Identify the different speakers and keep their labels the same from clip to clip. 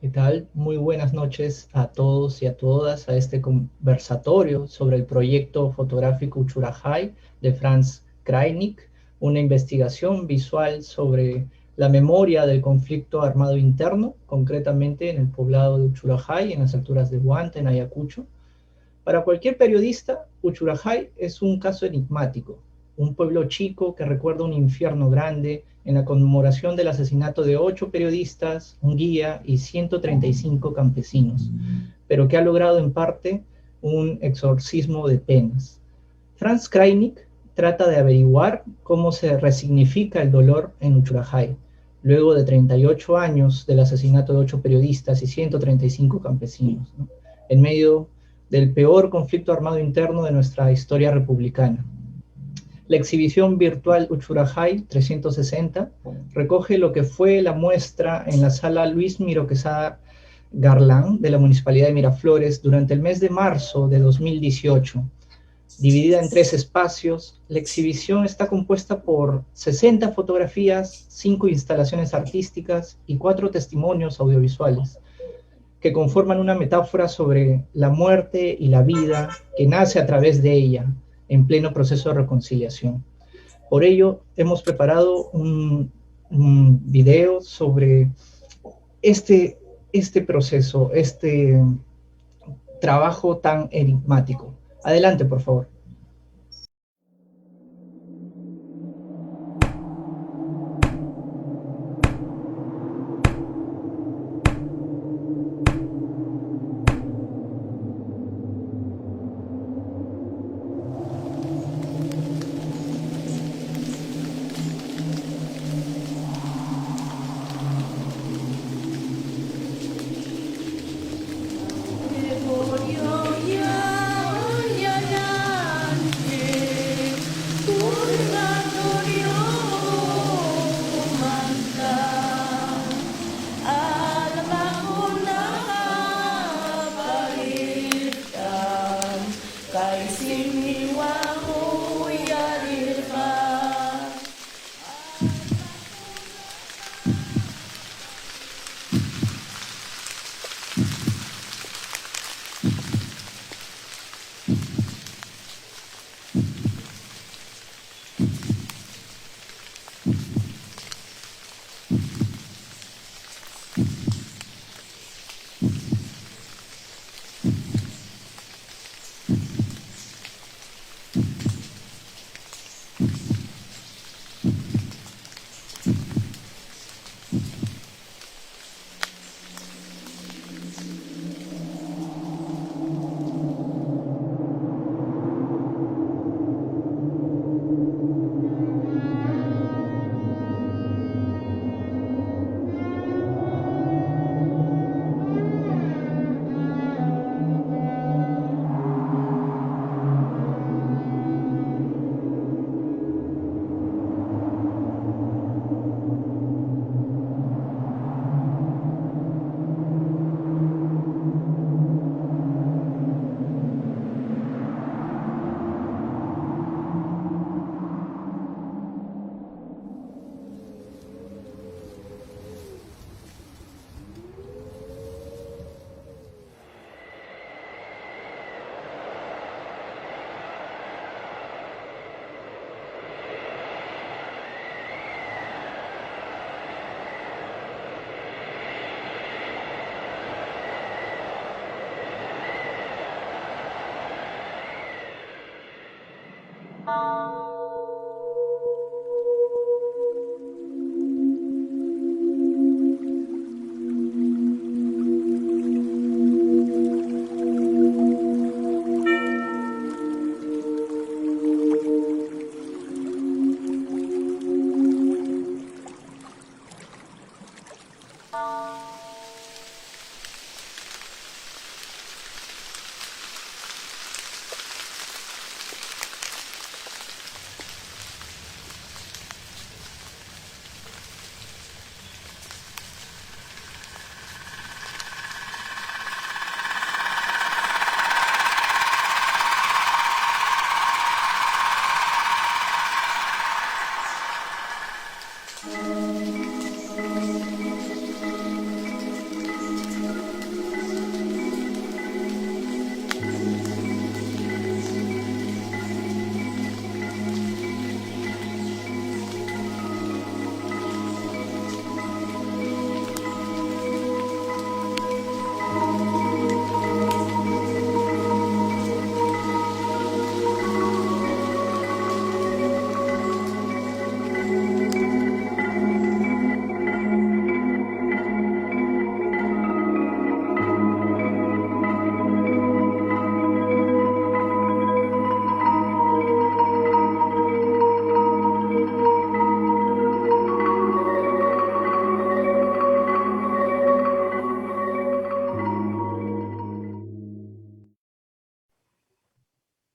Speaker 1: ¿Qué tal? Muy buenas noches a todos y a todas a este conversatorio sobre el proyecto fotográfico Uchurajay de Franz Kreinig, una investigación visual sobre la memoria del conflicto armado interno, concretamente en el poblado de Uchurajay, en las alturas de Huanta, en Ayacucho. Para cualquier periodista, Uchurajay es un caso enigmático, un pueblo chico que recuerda un infierno grande en la conmemoración del asesinato de 8 periodistas, un guía y 135 campesinos, pero que ha logrado en parte un exorcismo de penas. Franz Kreinig trata de averiguar cómo se resignifica el dolor en Uchurajay, luego de 38 años del asesinato de 8 periodistas y 135 campesinos, ¿no? En medio del peor conflicto armado interno de nuestra historia republicana. La exhibición virtual Uchurajay 360 recoge lo que fue la muestra en la sala Luis Miro Quesada Garland de la Municipalidad de Miraflores durante el mes de marzo de 2018. Dividida en 3 espacios, la exhibición está compuesta por 60 fotografías, 5 instalaciones artísticas y 4 testimonios audiovisuales, que conforman una metáfora sobre la muerte y la vida que nace a través de ella, en pleno proceso de reconciliación. Por ello, hemos preparado un video sobre este, este proceso, este trabajo tan enigmático. Adelante, por favor.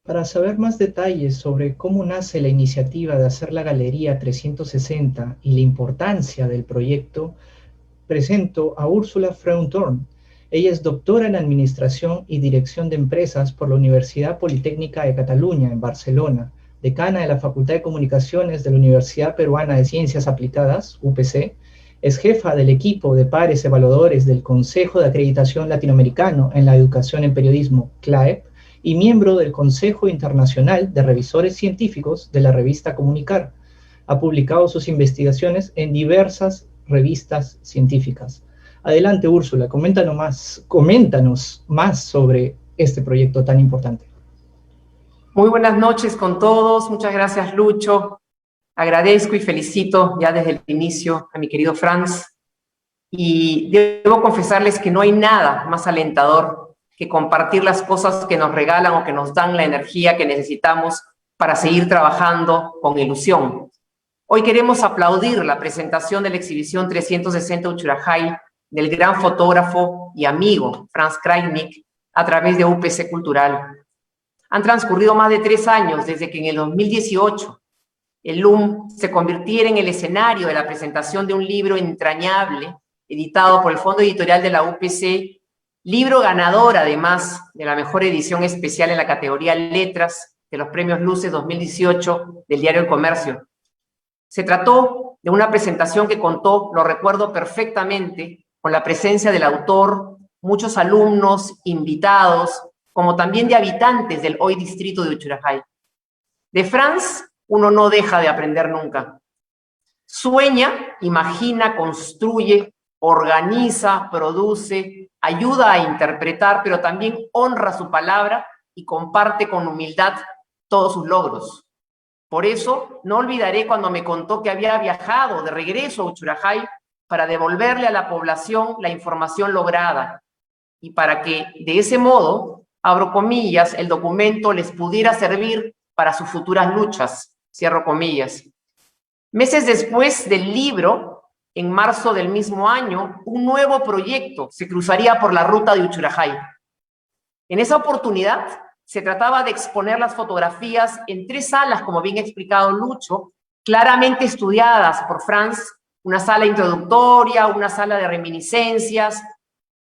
Speaker 1: Para saber más detalles sobre cómo nace la iniciativa de hacer la Galería 360 y la importancia del proyecto, presento a Úrsula Freund-Thorn. Ella es doctora en Administración y Dirección de Empresas por la Universidad Politécnica de Cataluña, en Barcelona, decana de la Facultad de Comunicaciones de la Universidad Peruana de Ciencias Aplicadas, UPC. Es jefa del equipo de pares evaluadores del Consejo de Acreditación Latinoamericano en la Educación en Periodismo, CLAEP, y miembro del Consejo Internacional de Revisores Científicos de la revista Comunicar. Ha publicado sus investigaciones en diversas revistas científicas. Adelante, Úrsula, coméntanos más sobre este proyecto tan importante.
Speaker 2: Muy buenas noches con todos. Muchas gracias, Lucho. Agradezco y felicito ya desde el inicio a mi querido Franz. Y debo confesarles que no hay nada más alentador que compartir las cosas que nos regalan o que nos dan la energía que necesitamos para seguir trabajando con ilusión. Hoy queremos aplaudir la presentación de la exhibición 360 Uchurajay del gran fotógrafo y amigo Franz Kraitnik a través de UPC Cultural. Han transcurrido más de 3 años desde que en el 2018 el LUM se convirtiera en el escenario de la presentación de un libro entrañable editado por el Fondo Editorial de la UPC, libro ganador además de la mejor edición especial en la categoría Letras de los Premios Luces 2018 del diario El Comercio. Se trató de una presentación que contó, lo recuerdo perfectamente, con la presencia del autor, muchos alumnos, invitados, como también de habitantes del hoy distrito de Uchurajay. De Franz, uno no deja de aprender nunca. Sueña, imagina, construye, organiza, produce, ayuda a interpretar, pero también honra su palabra y comparte con humildad todos sus logros. Por eso, no olvidaré cuando me contó que había viajado de regreso a Uchurajay para devolverle a la población la información lograda y para que, de ese modo, abro comillas, el documento les pudiera servir para sus futuras luchas, cierro comillas. Meses después del libro, en marzo del mismo año, un nuevo proyecto se cruzaría por la ruta de Uchurajay. En esa oportunidad, se trataba de exponer las fotografías en 3 salas, como bien ha explicado Lucho, claramente estudiadas por Franz, una sala introductoria, una sala de reminiscencias,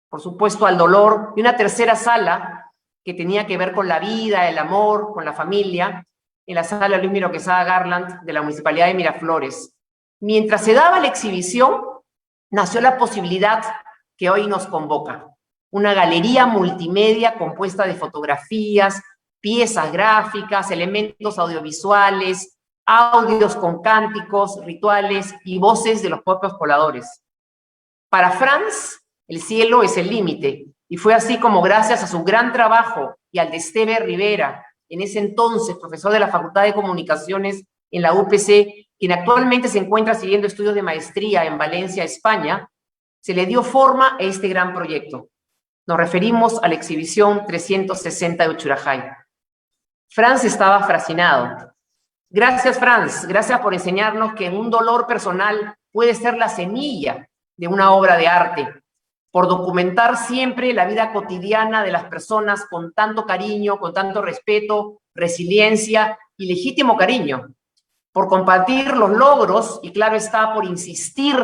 Speaker 2: por supuesto al dolor, y una tercera sala que tenía que ver con la vida, el amor, con la familia, en la sala Luis Miro Quesada Garland de la Municipalidad de Miraflores. Mientras se daba la exhibición, nació la posibilidad que hoy nos convoca. Una galería multimedia compuesta de fotografías, piezas gráficas, elementos audiovisuales, audios con cánticos, rituales y voces de los propios coladores. Para Franz, el cielo es el límite, y fue así como gracias a su gran trabajo y al de Esteve Rivera, en ese entonces profesor de la Facultad de Comunicaciones en la UPC, quien actualmente se encuentra siguiendo estudios de maestría en Valencia, España, se le dio forma a este gran proyecto. Nos referimos a la exhibición 360 de Uchurajay. Franz estaba fascinado. Gracias, Franz. Gracias por enseñarnos que un dolor personal puede ser la semilla de una obra de arte, por documentar siempre la vida cotidiana de las personas con tanto cariño, con tanto respeto, resiliencia y legítimo cariño, por compartir los logros y, claro está, por insistir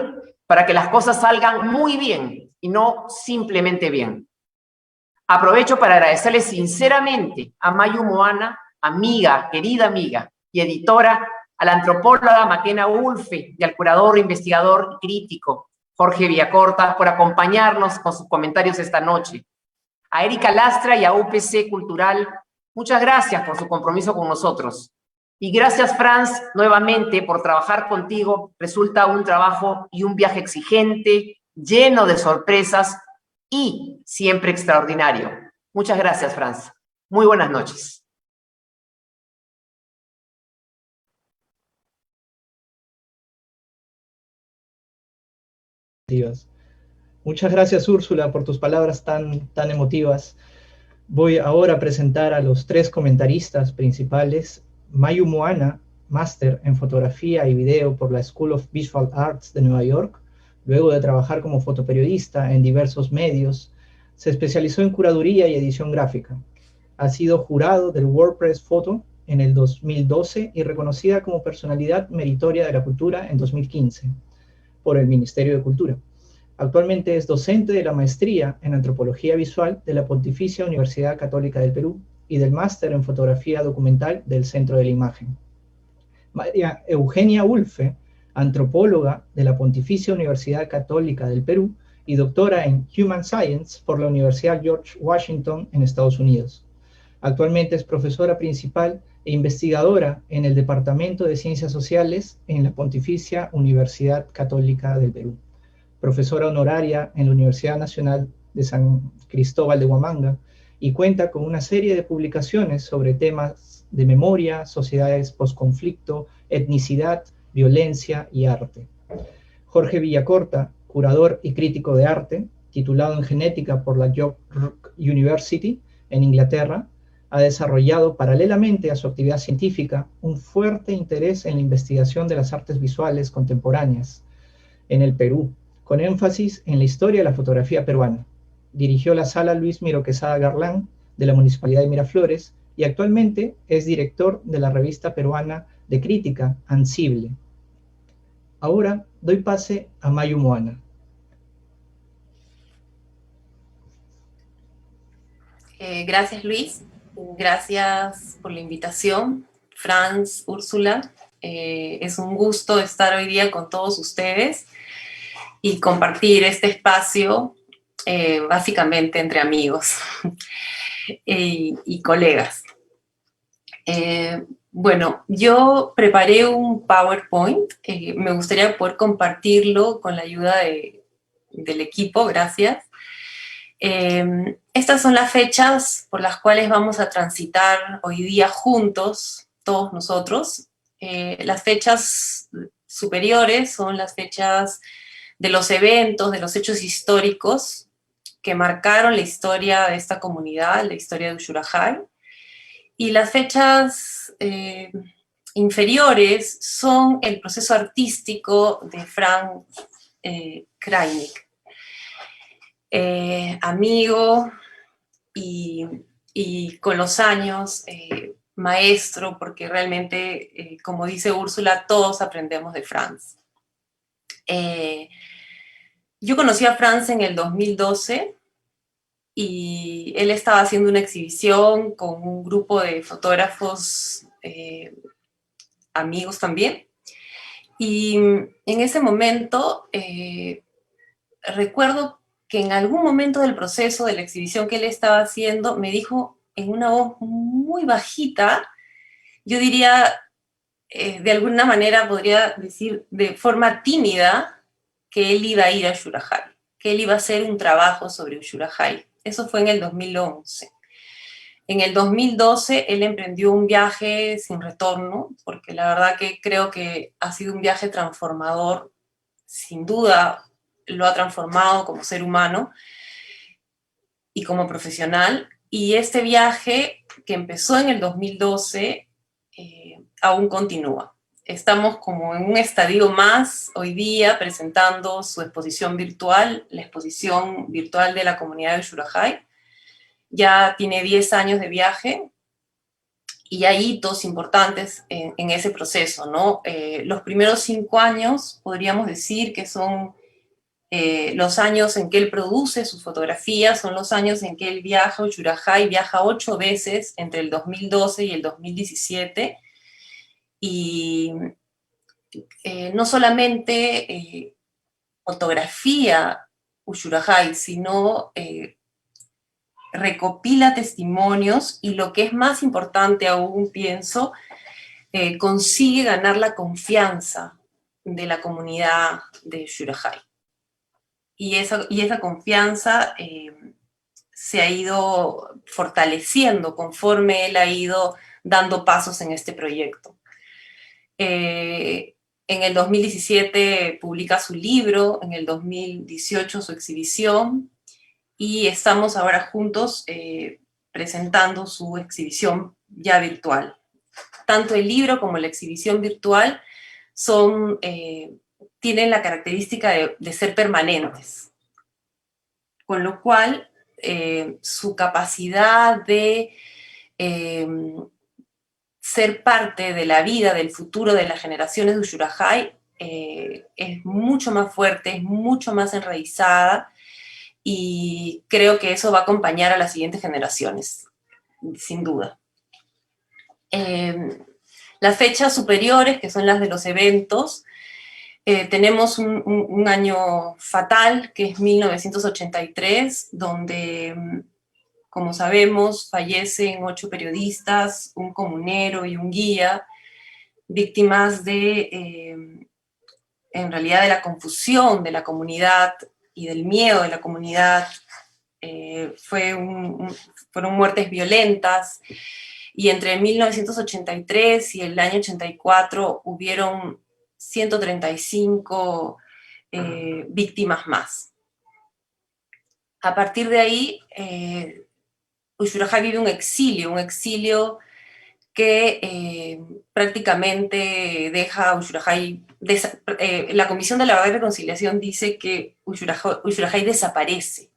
Speaker 2: para que las cosas salgan muy bien y no simplemente bien. Aprovecho para agradecerle sinceramente a Mayu Moana, amiga, querida amiga y editora, a la antropóloga Makena Ulfe y al curador, investigador y crítico Jorge Villacorta por acompañarnos con sus comentarios esta noche. A Erika Lastra y a UPC Cultural, muchas gracias por su compromiso con nosotros. Y gracias, Franz, nuevamente por trabajar contigo. Resulta un trabajo y un viaje exigente, lleno de sorpresas y siempre extraordinario. Muchas gracias, Franz. Muy buenas noches.
Speaker 1: Dios. Muchas gracias, Úrsula, por tus palabras tan emotivas. Voy ahora a presentar a los tres comentaristas principales. Mayu Moana, máster en fotografía y video por la School of Visual Arts de Nueva York. Luego de trabajar como fotoperiodista en diversos medios, se especializó en curaduría y edición gráfica. Ha sido jurado del WordPress Photo en el 2012 y reconocida como personalidad meritoria de la cultura en 2015 por el Ministerio de Cultura. Actualmente es docente de la maestría en Antropología Visual de la Pontificia Universidad Católica del Perú y del máster en Fotografía Documental del Centro de la Imagen. María Eugenia Ulfe, antropóloga de la Pontificia Universidad Católica del Perú y doctora en Human Science por la Universidad George Washington en Estados Unidos. Actualmente es profesora principal e investigadora en el Departamento de Ciencias Sociales en la Pontificia Universidad Católica del Perú. Profesora honoraria en la Universidad Nacional de San Cristóbal de Huamanga y cuenta con una serie de publicaciones sobre temas de memoria, sociedades postconflicto, etnicidad, violencia y arte. Jorge Villacorta, curador y crítico de arte, titulado en genética por la York University en Inglaterra, ha desarrollado paralelamente a su actividad científica un fuerte interés en la investigación de las artes visuales contemporáneas en el Perú, con énfasis en la historia de la fotografía peruana. Dirigió la Sala Luis Miro Quesada Garlán de la Municipalidad de Miraflores y actualmente es director de la revista peruana de crítica Ansible. Ahora doy pase a Mayu Moana.
Speaker 3: Gracias, Luis. Gracias por la invitación, Franz, Úrsula. Es un gusto estar hoy día con todos ustedes y compartir este espacio básicamente entre amigos y colegas. Bueno, yo preparé un PowerPoint. Me gustaría poder compartirlo con la ayuda del equipo. Gracias. Estas son las fechas por las cuales vamos a transitar hoy día juntos, todos nosotros. Las fechas superiores son las fechas de los eventos, de los hechos históricos que marcaron la historia de esta comunidad, la historia de Ushurajay. Y las fechas inferiores son el proceso artístico de Franz Krajnik. Amigo y con los años maestro, porque realmente, como dice Úrsula, todos aprendemos de Franz. Yo conocí a Franz en el 2012 y él estaba haciendo una exhibición con un grupo de fotógrafos amigos también. Y en ese momento recuerdo que en algún momento del proceso de la exhibición que él estaba haciendo, me dijo en una voz muy bajita, yo diría, de alguna manera podría decir de forma tímida, que él iba a ir a Ushurajay, que él iba a hacer un trabajo sobre Ushurajay. Eso fue en el 2011. En el 2012 él emprendió un viaje sin retorno, porque la verdad que creo que ha sido un viaje transformador, sin duda lo ha transformado como ser humano y como profesional. Y este viaje, que empezó en el 2012, aún continúa. estamos como en un estadio más hoy día presentando su exposición virtual, la exposición virtual de la comunidad de Ushurajay. Ya tiene 10 años de viaje y hay hitos importantes en ese proceso, ¿no? Los primeros 5 años podríamos decir que son los años en que él produce sus fotografías, son los años en que él viaja a Ushurajay, viaja 8 veces entre el 2012 y el 2017, y no solamente fotografía Ushurajay, sino recopila testimonios y, lo que es más importante aún, pienso, consigue ganar la confianza de la comunidad de Ushurajay. Y esa confianza se ha ido fortaleciendo conforme él ha ido dando pasos en este proyecto. En el 2017 publica su libro, en el 2018 su exhibición, y estamos ahora juntos presentando su exhibición ya virtual. Tanto el libro como la exhibición virtual tienen la característica de ser permanentes, con lo cual su capacidad de ser parte de la vida, del futuro de las generaciones de Ushurajay es mucho más fuerte, es mucho más enraizada, y creo que eso va a acompañar a las siguientes generaciones, sin duda. Las fechas superiores, que son las de los eventos, tenemos un año fatal, que es 1983, donde, como sabemos, fallecen 8 periodistas, un comunero y un guía, víctimas en realidad, de la confusión de la comunidad y del miedo de la comunidad. Fueron muertes violentas, y entre 1983 y el año 84 hubieron 135 víctimas más. A partir de ahí, Ushurajay vive un exilio que prácticamente deja a Ushurajay. La Comisión de la Verdad y Reconciliación dice que Ushurajay desaparece.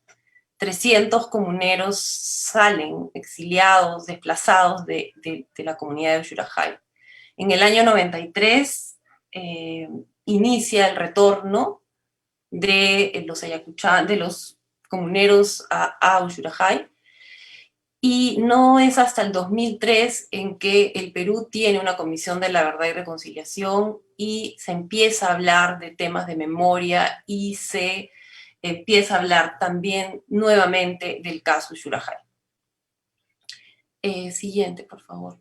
Speaker 3: 300 comuneros salen exiliados, desplazados de la comunidad de Ushurajay. En el año 93 inicia el retorno de los comuneros a Ushurajay, y no es hasta el 2003 en que el Perú tiene una Comisión de la Verdad y Reconciliación y se empieza a hablar de temas de memoria, y se empieza a hablar también nuevamente del caso Ushurajay. Siguiente, por favor.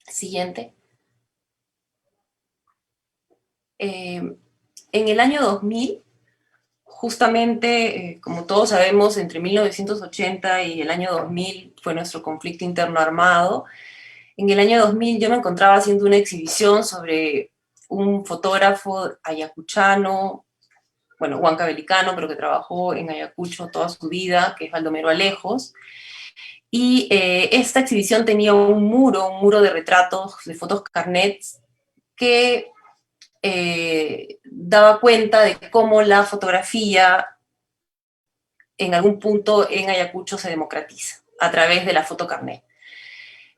Speaker 3: Siguiente. En el año 2000, justamente, como todos sabemos, entre 1980 y el año 2000 fue nuestro conflicto interno armado. En el año 2000 yo me encontraba haciendo una exhibición sobre un fotógrafo ayacuchano, bueno, huancabelicano, pero que trabajó en Ayacucho toda su vida, que es Baldomero Alejos. Y esta exhibición tenía un muro de retratos, de fotos carnets, que daba cuenta de cómo la fotografía en algún punto en Ayacucho se democratiza a través de la foto carnet.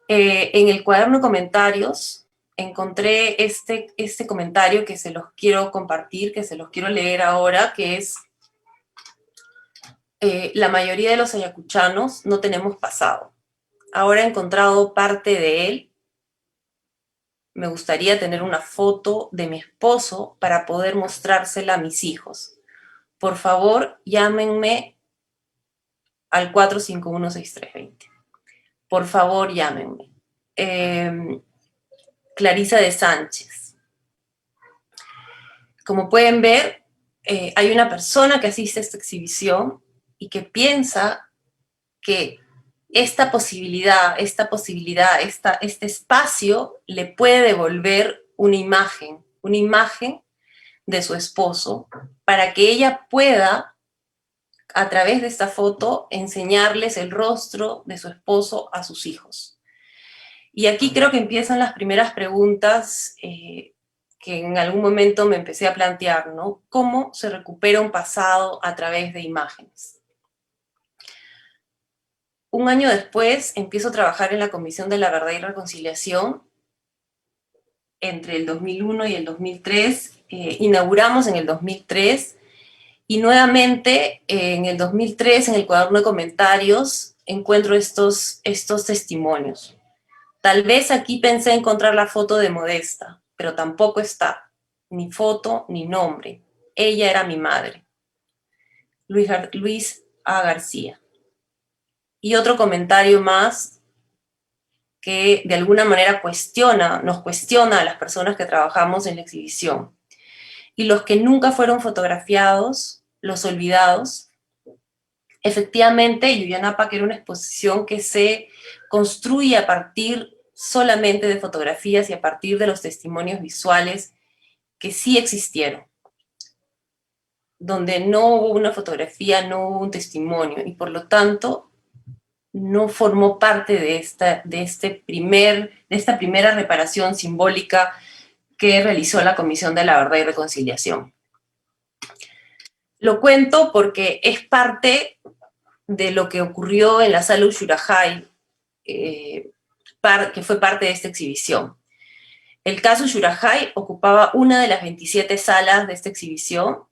Speaker 3: En el cuaderno de comentarios encontré este comentario que se los quiero compartir, que se los quiero leer ahora, que es: la mayoría de los ayacuchanos no tenemos pasado. Ahora he encontrado parte de él. Me gustaría tener una foto de mi esposo para poder mostrársela a mis hijos. Por favor, llámenme al 451-6320. Por favor, llámenme. Clarisa de Sánchez. Como pueden ver, hay una persona que asiste a esta exhibición y que piensa que esta posibilidad, este espacio le puede devolver una imagen de su esposo, para que ella pueda, a través de esta foto, enseñarles el rostro de su esposo a sus hijos. Y aquí creo que empiezan las primeras preguntas que en algún momento me empecé a plantear, ¿no? ¿Cómo se recupera un pasado a través de imágenes? Un año después empiezo a trabajar en la Comisión de la Verdad y Reconciliación. Entre el 2001 y el 2003, inauguramos en el 2003, y nuevamente en el 2003, en el cuaderno de comentarios, encuentro estos testimonios. Tal vez aquí pensé encontrar la foto de Modesta, pero tampoco está. Ni foto, ni nombre. Ella era mi madre. Luis A. García. Y otro comentario más que de alguna manera nos cuestiona a las personas que trabajamos en la exhibición. Y los que nunca fueron fotografiados, los olvidados. Efectivamente, Yuyanapac era una exposición que se construye a partir solamente de fotografías y a partir de los testimonios visuales que sí existieron. Donde no hubo una fotografía, no hubo un testimonio, y por lo tanto no formó parte de esta primera reparación simbólica que realizó la Comisión de la Verdad y Reconciliación. Lo cuento porque es parte de lo que ocurrió en la Sala Ushurajay, que fue parte de esta exhibición. El caso Ushurajay ocupaba una de las 27 salas de esta exhibición.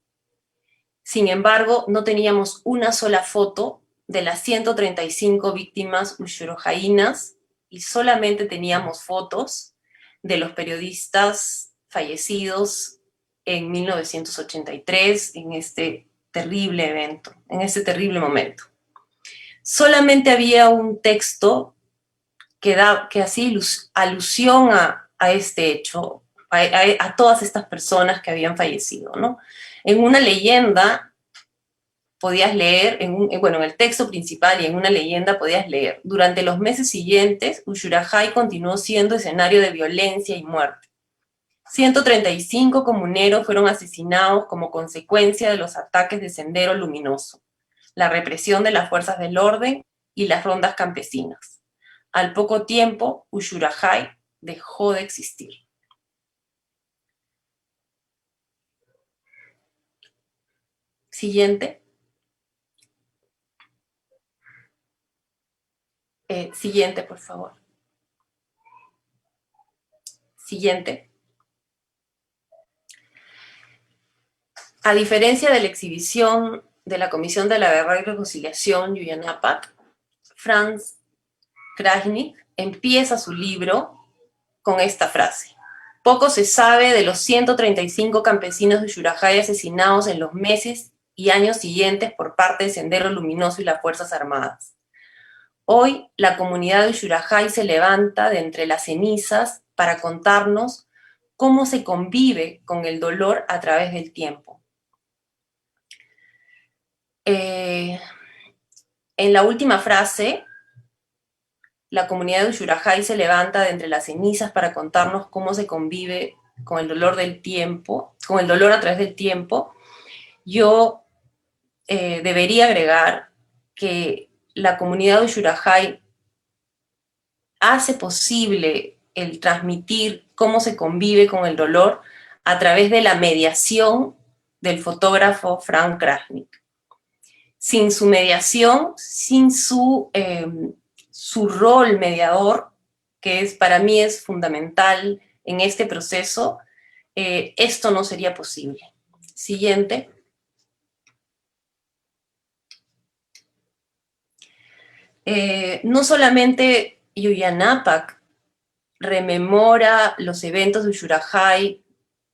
Speaker 3: Sin embargo, no teníamos una sola foto de las 135 víctimas ushurojainas y solamente teníamos fotos de los periodistas fallecidos en 1983, en este terrible evento, en este terrible momento. Solamente había un texto que hacía alusión a este hecho, a todas estas personas que habían fallecido, ¿no? En una leyenda podías leer, en el texto principal y en una leyenda podías leer: durante los meses siguientes, Ushurajay continuó siendo escenario de violencia y muerte. 135 comuneros fueron asesinados como consecuencia de los ataques de Sendero Luminoso, la represión de las fuerzas del orden y las rondas campesinas. Al poco tiempo, Ushurajay dejó de existir. Siguiente. Siguiente, por favor. Siguiente. A diferencia de la exhibición de la Comisión de la Verdad y Reconciliación, Yuyanapac, Franz Krajnik empieza su libro con esta frase: poco se sabe de los 135 campesinos de Ushurajay asesinados en los meses y años siguientes por parte de Sendero Luminoso y las Fuerzas Armadas. Hoy, la comunidad de Ushurajay se levanta de entre las cenizas para contarnos cómo se convive con el dolor a través del tiempo. En la última frase, la comunidad de Ushurajay se levanta de entre las cenizas para contarnos cómo se convive con el dolor del tiempo, con el dolor a través del tiempo. Yo debería agregar que la comunidad de Ushurajay hace posible el transmitir cómo se convive con el dolor a través de la mediación del fotógrafo Franz Krajnik. Sin su mediación, sin su rol mediador, que para mí es fundamental en este proceso, esto no sería posible. Siguiente. No solamente Yuyanapac rememora los eventos de Ushurajay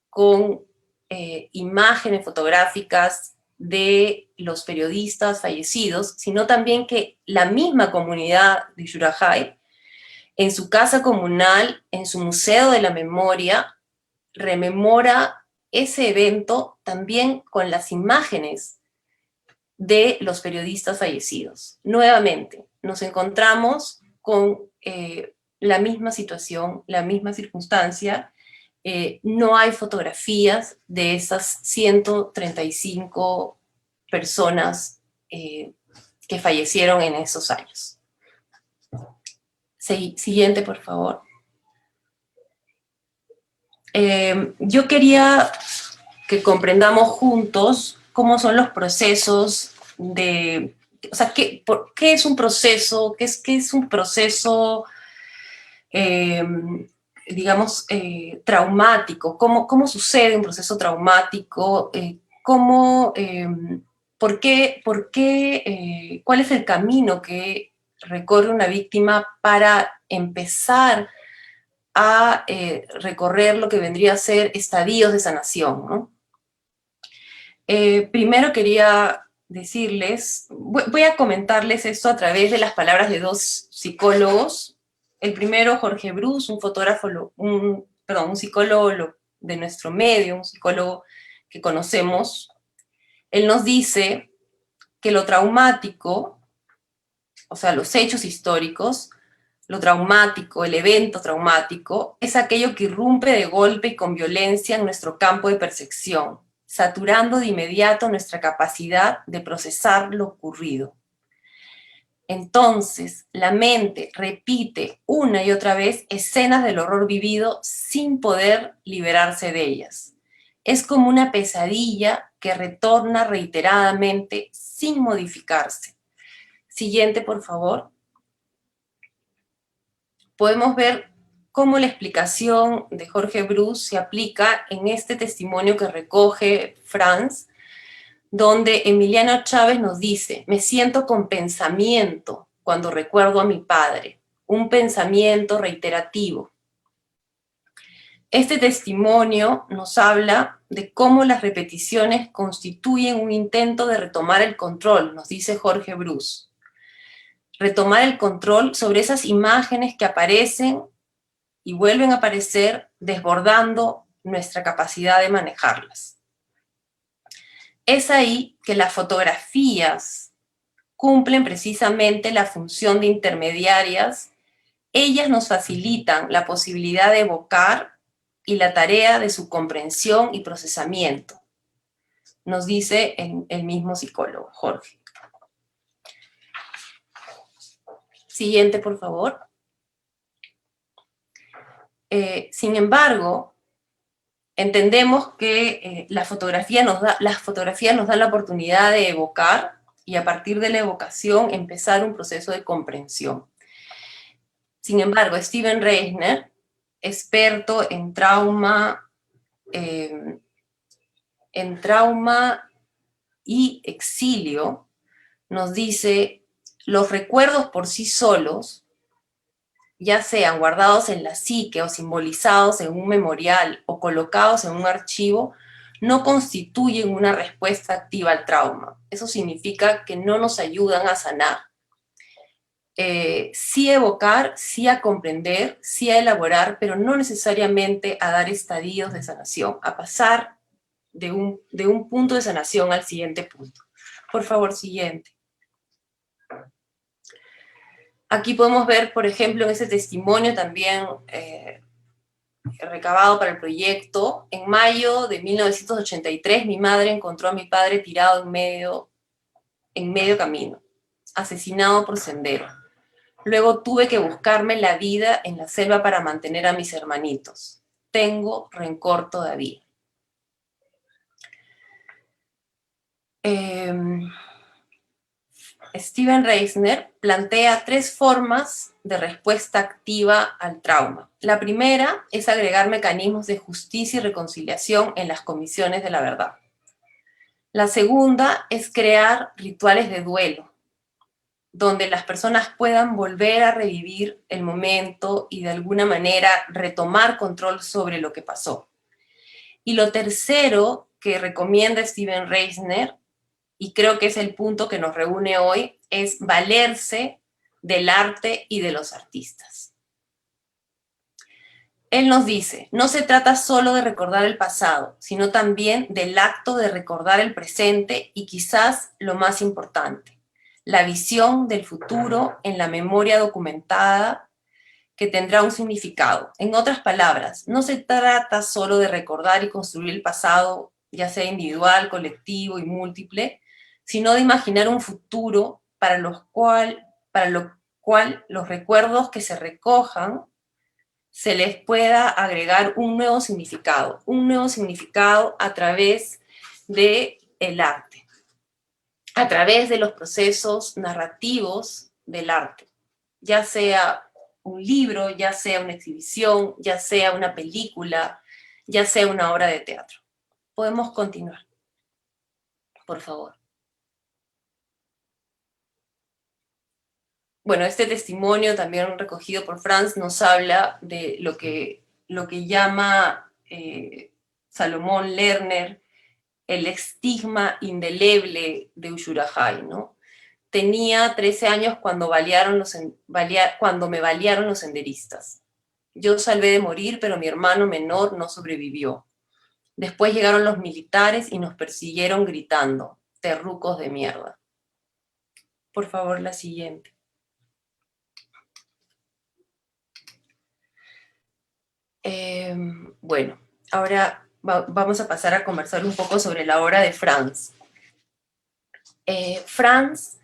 Speaker 3: con imágenes fotográficas de los periodistas fallecidos, sino también que la misma comunidad de Ushurajay, en su casa comunal, en su Museo de la Memoria, rememora ese evento también con las imágenes de los periodistas fallecidos. Nuevamente, nos encontramos con la misma situación, la misma circunstancia. No hay fotografías de esas 135 personas que fallecieron en esos años. Siguiente, por favor. Yo quería que comprendamos juntos cómo son los procesos de... O sea, ¿qué es un proceso? ¿Qué es un proceso, digamos, traumático? ¿Cómo sucede un proceso traumático? ¿Cuál es el camino que recorre una víctima para empezar a recorrer lo que vendría a ser estadios de sanación, ¿no? Primero quería decirles, voy a comentarles esto a través de las palabras de dos psicólogos. El primero, Jorge Bruce, un psicólogo de nuestro medio, un psicólogo que conocemos. Él nos dice que lo traumático, o sea, los hechos históricos, lo traumático, el evento traumático, es aquello que irrumpe de golpe y con violencia en nuestro campo de percepción, saturando de inmediato nuestra capacidad de procesar lo ocurrido. Entonces, la mente repite una y otra vez escenas del horror vivido sin poder liberarse de ellas. Es como una pesadilla que retorna reiteradamente sin modificarse. Siguiente, por favor. Podemos ver cómo la explicación de Jorge Bruce se aplica en este testimonio que recoge Franz, donde Emiliano Chávez nos dice: me siento con pensamiento cuando recuerdo a mi padre, un pensamiento reiterativo. Este testimonio nos habla de cómo las repeticiones constituyen un intento de retomar el control, nos dice Jorge Bruce. Retomar el control sobre esas imágenes que aparecen y vuelven a aparecer, desbordando nuestra capacidad de manejarlas. Es ahí que las fotografías cumplen precisamente la función de intermediarias. Ellas nos facilitan la posibilidad de evocar y la tarea de su comprensión y procesamiento, nos dice el mismo psicólogo, Jorge. Siguiente, por favor. Sin embargo, entendemos que las fotografías nos dan la oportunidad de evocar y a partir de la evocación empezar un proceso de comprensión. Sin embargo, Steven Reisner, experto en trauma y exilio, nos dice: los recuerdos por sí solos, ya sean guardados en la psique o simbolizados en un memorial o colocados en un archivo, no constituyen una respuesta activa al trauma. Eso significa que no nos ayudan a sanar. Sí evocar, sí a comprender, sí a elaborar, pero no necesariamente a dar estadios de sanación, a pasar de un punto de sanación al siguiente punto. Por favor, siguiente. Aquí podemos ver, por ejemplo, en ese testimonio también recabado para el proyecto: en mayo de 1983, mi madre encontró a mi padre tirado en medio camino, asesinado por Sendero. Luego tuve que buscarme la vida en la selva para mantener a mis hermanitos. Tengo rencor todavía. Steven Reisner plantea 3 formas de respuesta activa al trauma. La primera es agregar mecanismos de justicia y reconciliación en las comisiones de la verdad. La segunda es crear rituales de duelo, donde las personas puedan volver a revivir el momento y de alguna manera retomar control sobre lo que pasó. Y lo tercero que recomienda Steven Reisner, y creo que es el punto que nos reúne hoy, es valerse del arte y de los artistas. Él nos dice: no se trata solo de recordar el pasado, sino también del acto de recordar el presente y quizás lo más importante, la visión del futuro en la memoria documentada que tendrá un significado. En otras palabras, no se trata solo de recordar y construir el pasado, ya sea individual, colectivo y múltiple, sino de imaginar un futuro para lo cual los recuerdos que se recojan se les pueda agregar un nuevo significado a través del arte, a través de los procesos narrativos del arte, ya sea un libro, ya sea una exhibición, ya sea una película, ya sea una obra de teatro. Podemos continuar, por favor. Bueno, este testimonio también recogido por Franz nos habla de lo que llama Salomón Lerner el estigma indeleble de Ushuaia, ¿no? Tenía 13 años cuando me balearon los senderistas. Yo salvé de morir, pero mi hermano menor no sobrevivió. Después llegaron los militares y nos persiguieron gritando, terrucos de mierda. Por favor, la siguiente. Bueno, ahora vamos a pasar a conversar un poco sobre la obra de Franz. Franz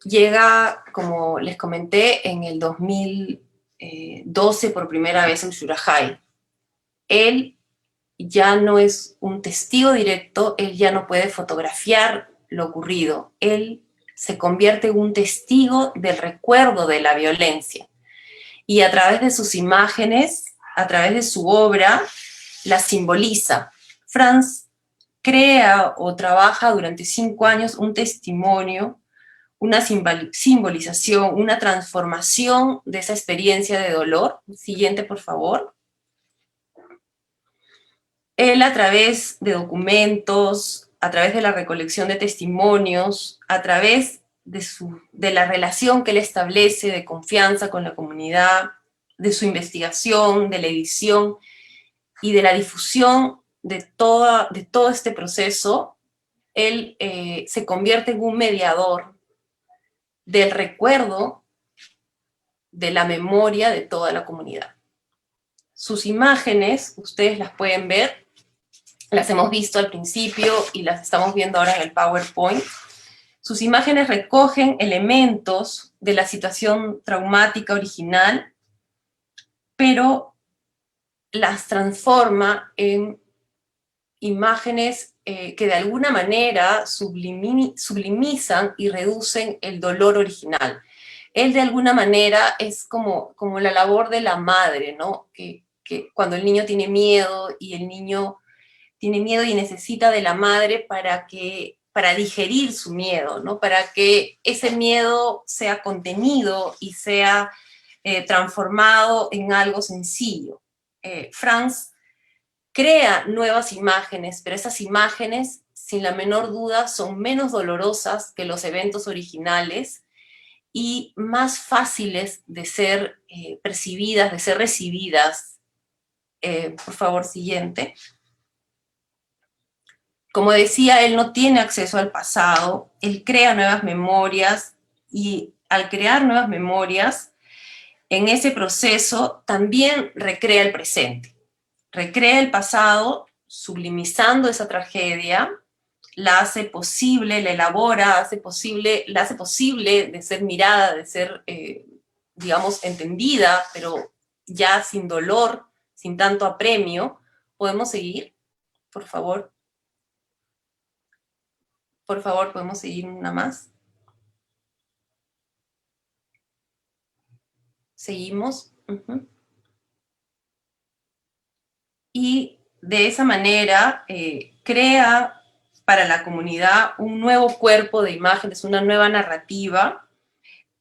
Speaker 3: llega, como les comenté, en el 2012 por primera vez en Ushuaia. Él ya no es un testigo directo, él ya no puede fotografiar lo ocurrido. Él se convierte en un testigo del recuerdo de la violencia. Y a través de sus imágenes, a través de su obra, la simboliza. Franz crea o trabaja durante 5 años un testimonio, una simbolización, una transformación de esa experiencia de dolor. Siguiente, por favor. Él, a través de documentos, a través de la recolección de testimonios, a través de la relación que él establece de confianza con la comunidad, de su investigación, de la edición y de la difusión de todo este proceso, él se convierte en un mediador del recuerdo, de la memoria de toda la comunidad. Sus imágenes, ustedes las pueden ver, las hemos visto al principio y las estamos viendo ahora en el PowerPoint. Sus imágenes recogen elementos de la situación traumática original, pero las transforma en imágenes que de alguna manera sublimizan y reducen el dolor original. Él de alguna manera es como la labor de la madre, ¿no? Que cuando el niño tiene miedo y el niño tiene miedo y necesita de la madre para digerir su miedo, ¿no? Para que ese miedo sea contenido y sea transformado en algo sencillo. Franz crea nuevas imágenes, pero esas imágenes, sin la menor duda, son menos dolorosas que los eventos originales y más fáciles de ser percibidas, de ser recibidas. Por favor, siguiente. Como decía, él no tiene acceso al pasado, él crea nuevas memorias y al crear nuevas memorias, en ese proceso también recrea el presente. Recrea el pasado, sublimizando esa tragedia, la hace posible, la elabora, la hace posible de ser mirada, de ser, digamos, entendida, pero ya sin dolor, sin tanto apremio. ¿Podemos seguir? Por favor. Por favor, ¿podemos seguir una más? Seguimos. Y de esa manera crea para la comunidad un nuevo cuerpo de imágenes, una nueva narrativa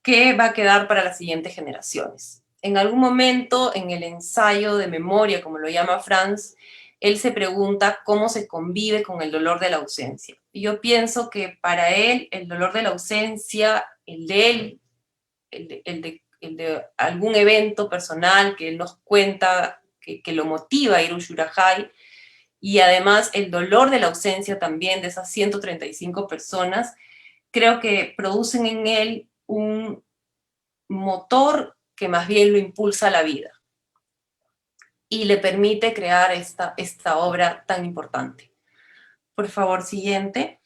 Speaker 3: que va a quedar para las siguientes generaciones. En algún momento, en el ensayo de memoria, como lo llama Franz, él se pregunta cómo se convive con el dolor de la ausencia. Y yo pienso que para él, el dolor de la ausencia, el de él, el de algún evento personal que él nos cuenta que lo motiva a ir a Ushuaia, y además el dolor de la ausencia también de esas 135 personas, creo que producen en él un motor que más bien lo impulsa a la vida y le permite crear esta obra tan importante. Por favor, siguiente.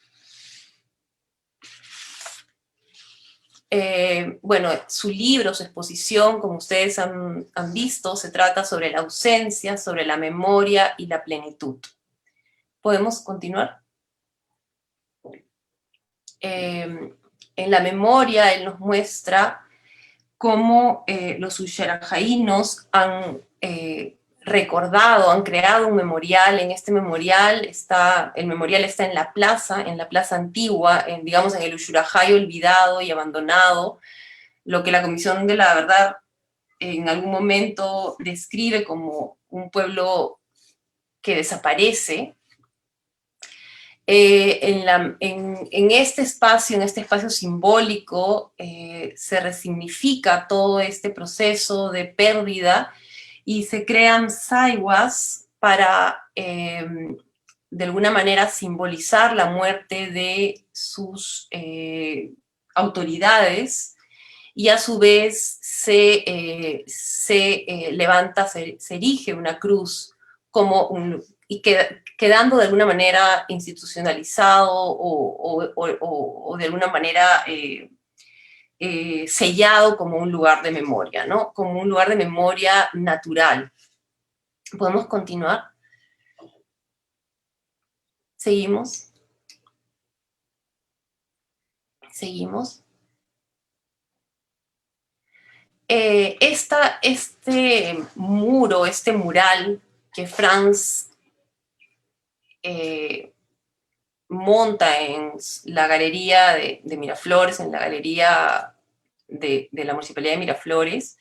Speaker 3: Bueno, su libro, su exposición, como ustedes han visto, se trata sobre la ausencia, sobre la memoria y la plenitud. ¿Podemos continuar? En la memoria, él nos muestra cómo los usherajaínos han recordado, han creado un memorial. En este memorial el memorial está en la plaza antigua, digamos en el Ushurajay olvidado y abandonado, lo que la Comisión de la Verdad en algún momento describe como un pueblo que desaparece. En este espacio simbólico, se resignifica todo este proceso de pérdida y se crean saiwas para, de alguna manera, simbolizar la muerte de sus autoridades, y a su vez se levanta, se erige una cruz como y quedando de alguna manera institucionalizado o de alguna manera sellado como un lugar de memoria, ¿no? Como un lugar de memoria natural. ¿Podemos continuar? ¿Seguimos? ¿Seguimos? Este muro, este mural que Franz monta en la galería de Miraflores, en la galería de la Municipalidad de Miraflores,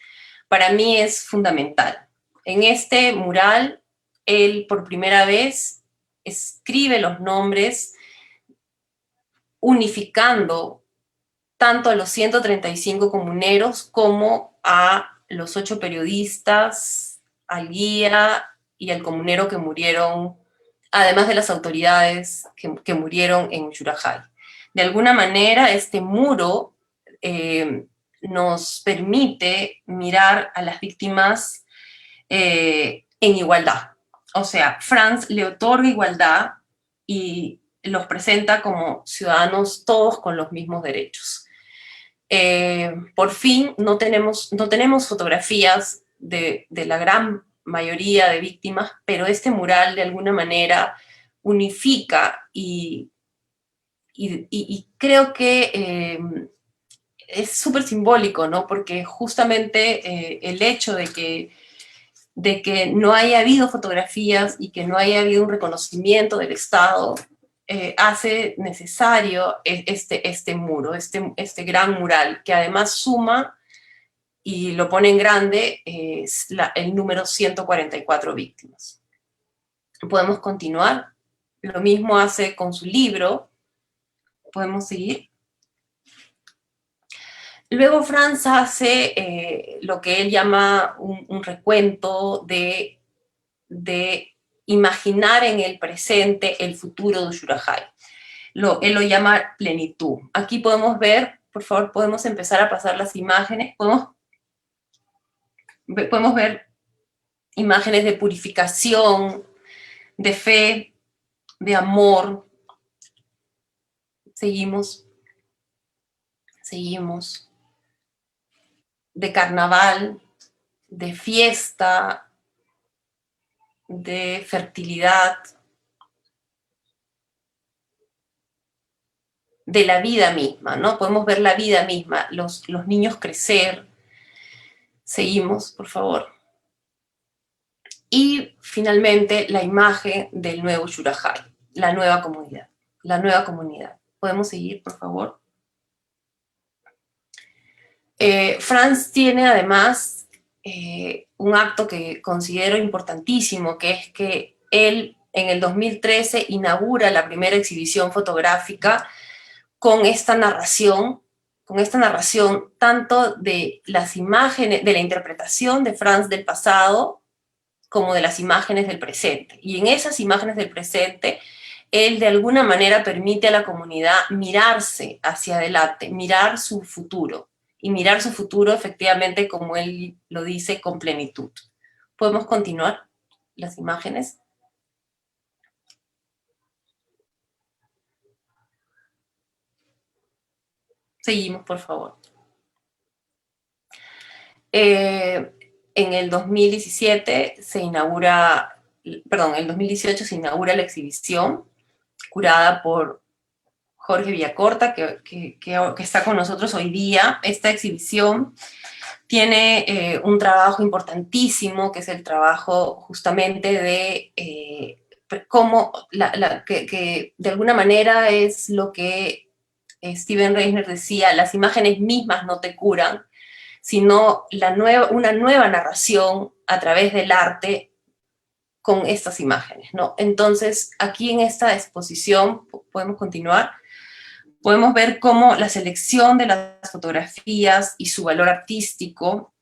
Speaker 3: para mí es fundamental. En este mural, él por primera vez escribe los nombres unificando tanto a los 135 comuneros como a los 8 periodistas, al guía y al comunero que murieron, además de las autoridades que murieron en Ushurajay. De alguna manera, este muro nos permite mirar a las víctimas en igualdad. O sea, Franz le otorga igualdad y los presenta como ciudadanos todos con los mismos derechos. Por fin no tenemos fotografías de la gran mayoría de víctimas, pero este mural de alguna manera unifica y creo que es súper simbólico, ¿no? Porque justamente el hecho de que no haya habido fotografías y que no haya habido un reconocimiento del Estado hace necesario este muro, este gran mural, que además suma y lo pone en grande el número 144 víctimas. ¿Podemos continuar? Lo mismo hace con su libro. ¿Podemos seguir? Luego Franz hace lo que él llama un recuento de imaginar en el presente el futuro de Ushurajay. Él lo llama plenitud. Aquí podemos ver, por favor, podemos empezar a pasar las imágenes. Podemos ver imágenes de purificación, de fe, de amor. Seguimos. Seguimos. De carnaval, de fiesta, de fertilidad, de la vida misma, ¿no? Podemos ver la vida misma, los niños crecer. Seguimos, por favor. Y finalmente la imagen del nuevo Ushurajay, la nueva comunidad. La nueva comunidad. ¿Podemos seguir, por favor? Franz tiene además un acto que considero importantísimo, que es que él en el 2013 inaugura la primera exhibición fotográfica con esta narración tanto de las imágenes, de la interpretación de Franz del pasado, como de las imágenes del presente. Y en esas imágenes del presente, él de alguna manera permite a la comunidad mirarse hacia adelante, mirar su futuro, y mirar su futuro efectivamente, como él lo dice, con plenitud. ¿Podemos continuar las imágenes? Seguimos, por favor. En el 2017 se inaugura, perdón, en el 2018 se inaugura la exhibición curada por Jorge Villacorta, que está con nosotros hoy día. Esta exhibición tiene un trabajo importantísimo, que es el trabajo justamente de cómo, que de alguna manera es lo que Steven Reisner decía, las imágenes mismas no te curan, sino una nueva narración a través del arte con estas imágenes, ¿no? Entonces, aquí en esta exposición, podemos continuar, podemos ver cómo la selección de las fotografías y su valor artístico,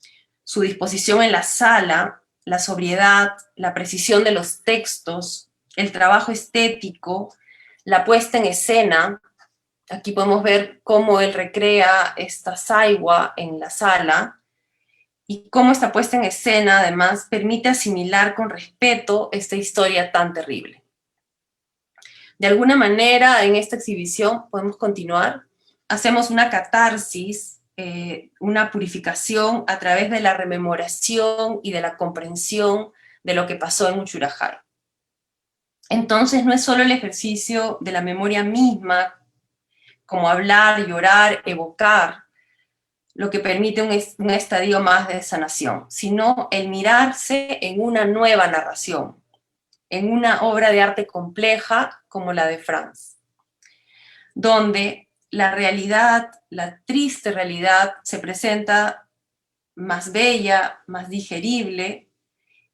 Speaker 3: su disposición en la sala, la sobriedad, la precisión de los textos, el trabajo estético, la puesta en escena. Aquí podemos ver cómo él recrea esta saigua en la sala y cómo esta puesta en escena, además, permite asimilar con respeto esta historia tan terrible. De alguna manera, en esta exhibición, podemos continuar, hacemos una catarsis, una purificación a través de la rememoración y de la comprensión de lo que pasó en Uchurajay. Entonces, no es solo el ejercicio de la memoria misma, como hablar, llorar, evocar, lo que permite un estadio más de sanación, sino el mirarse en una nueva narración, en una obra de arte compleja como la de Frans, donde la realidad, la triste realidad, se presenta más bella, más digerible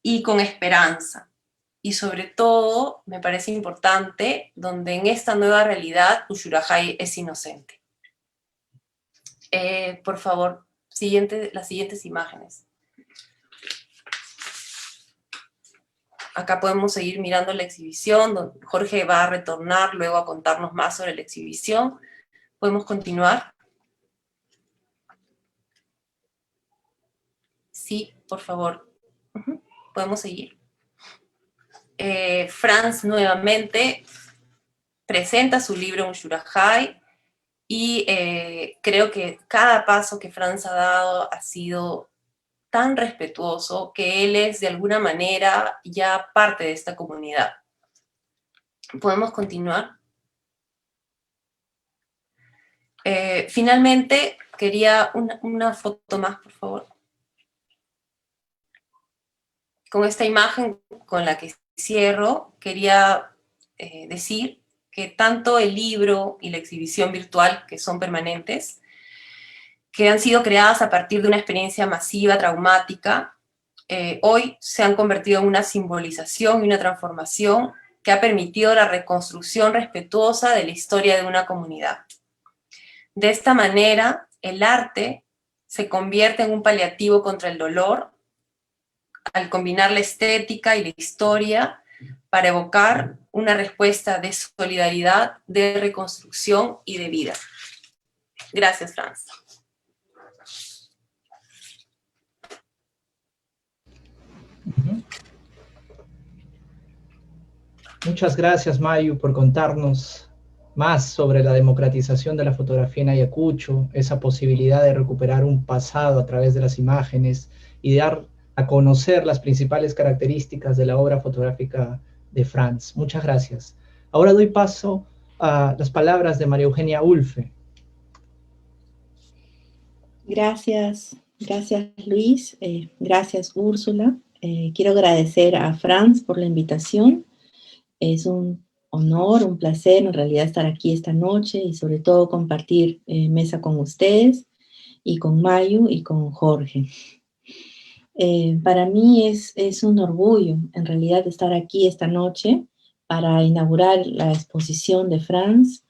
Speaker 3: y con esperanza. Y sobre todo, me parece importante, donde en esta nueva realidad Uchurajay es inocente. Por favor, las siguientes imágenes. Acá podemos seguir mirando la exhibición, donde Jorge va a retornar luego a contarnos más sobre la exhibición. ¿Podemos continuar? Sí, por favor. Podemos seguir. Frans nuevamente presenta su libro Uchurajay y creo que cada paso que Frans ha dado ha sido tan respetuoso que él es de alguna manera ya parte de esta comunidad. ¿Podemos continuar? Finalmente, quería una foto más, por favor. Con esta imagen con la que cierro, quería decir que tanto el libro y la exhibición virtual, que son permanentes, que han sido creadas a partir de una experiencia masiva, traumática, hoy se han convertido en una simbolización y una transformación que ha permitido la reconstrucción respetuosa de la historia de una comunidad. De esta manera, el arte se convierte en un paliativo contra el dolor, al combinar la estética y la historia para evocar una respuesta de solidaridad, de reconstrucción y de vida. Gracias, Frans.
Speaker 1: Muchas gracias, Mayu, por contarnos más sobre la democratización de la fotografía en Ayacucho, esa posibilidad de recuperar un pasado a través de las imágenes y dar a conocer las principales características de la obra fotográfica de Frans. Muchas gracias. Ahora doy paso a las palabras de María Eugenia Ulfe.
Speaker 4: Gracias Luis, gracias Úrsula. Quiero agradecer a Frans por la invitación. Es un honor, un placer en realidad estar aquí esta noche y sobre todo compartir mesa con ustedes y con Mayu y con Jorge. Para mí es un orgullo en realidad estar aquí esta noche para inaugurar la exposición de Frans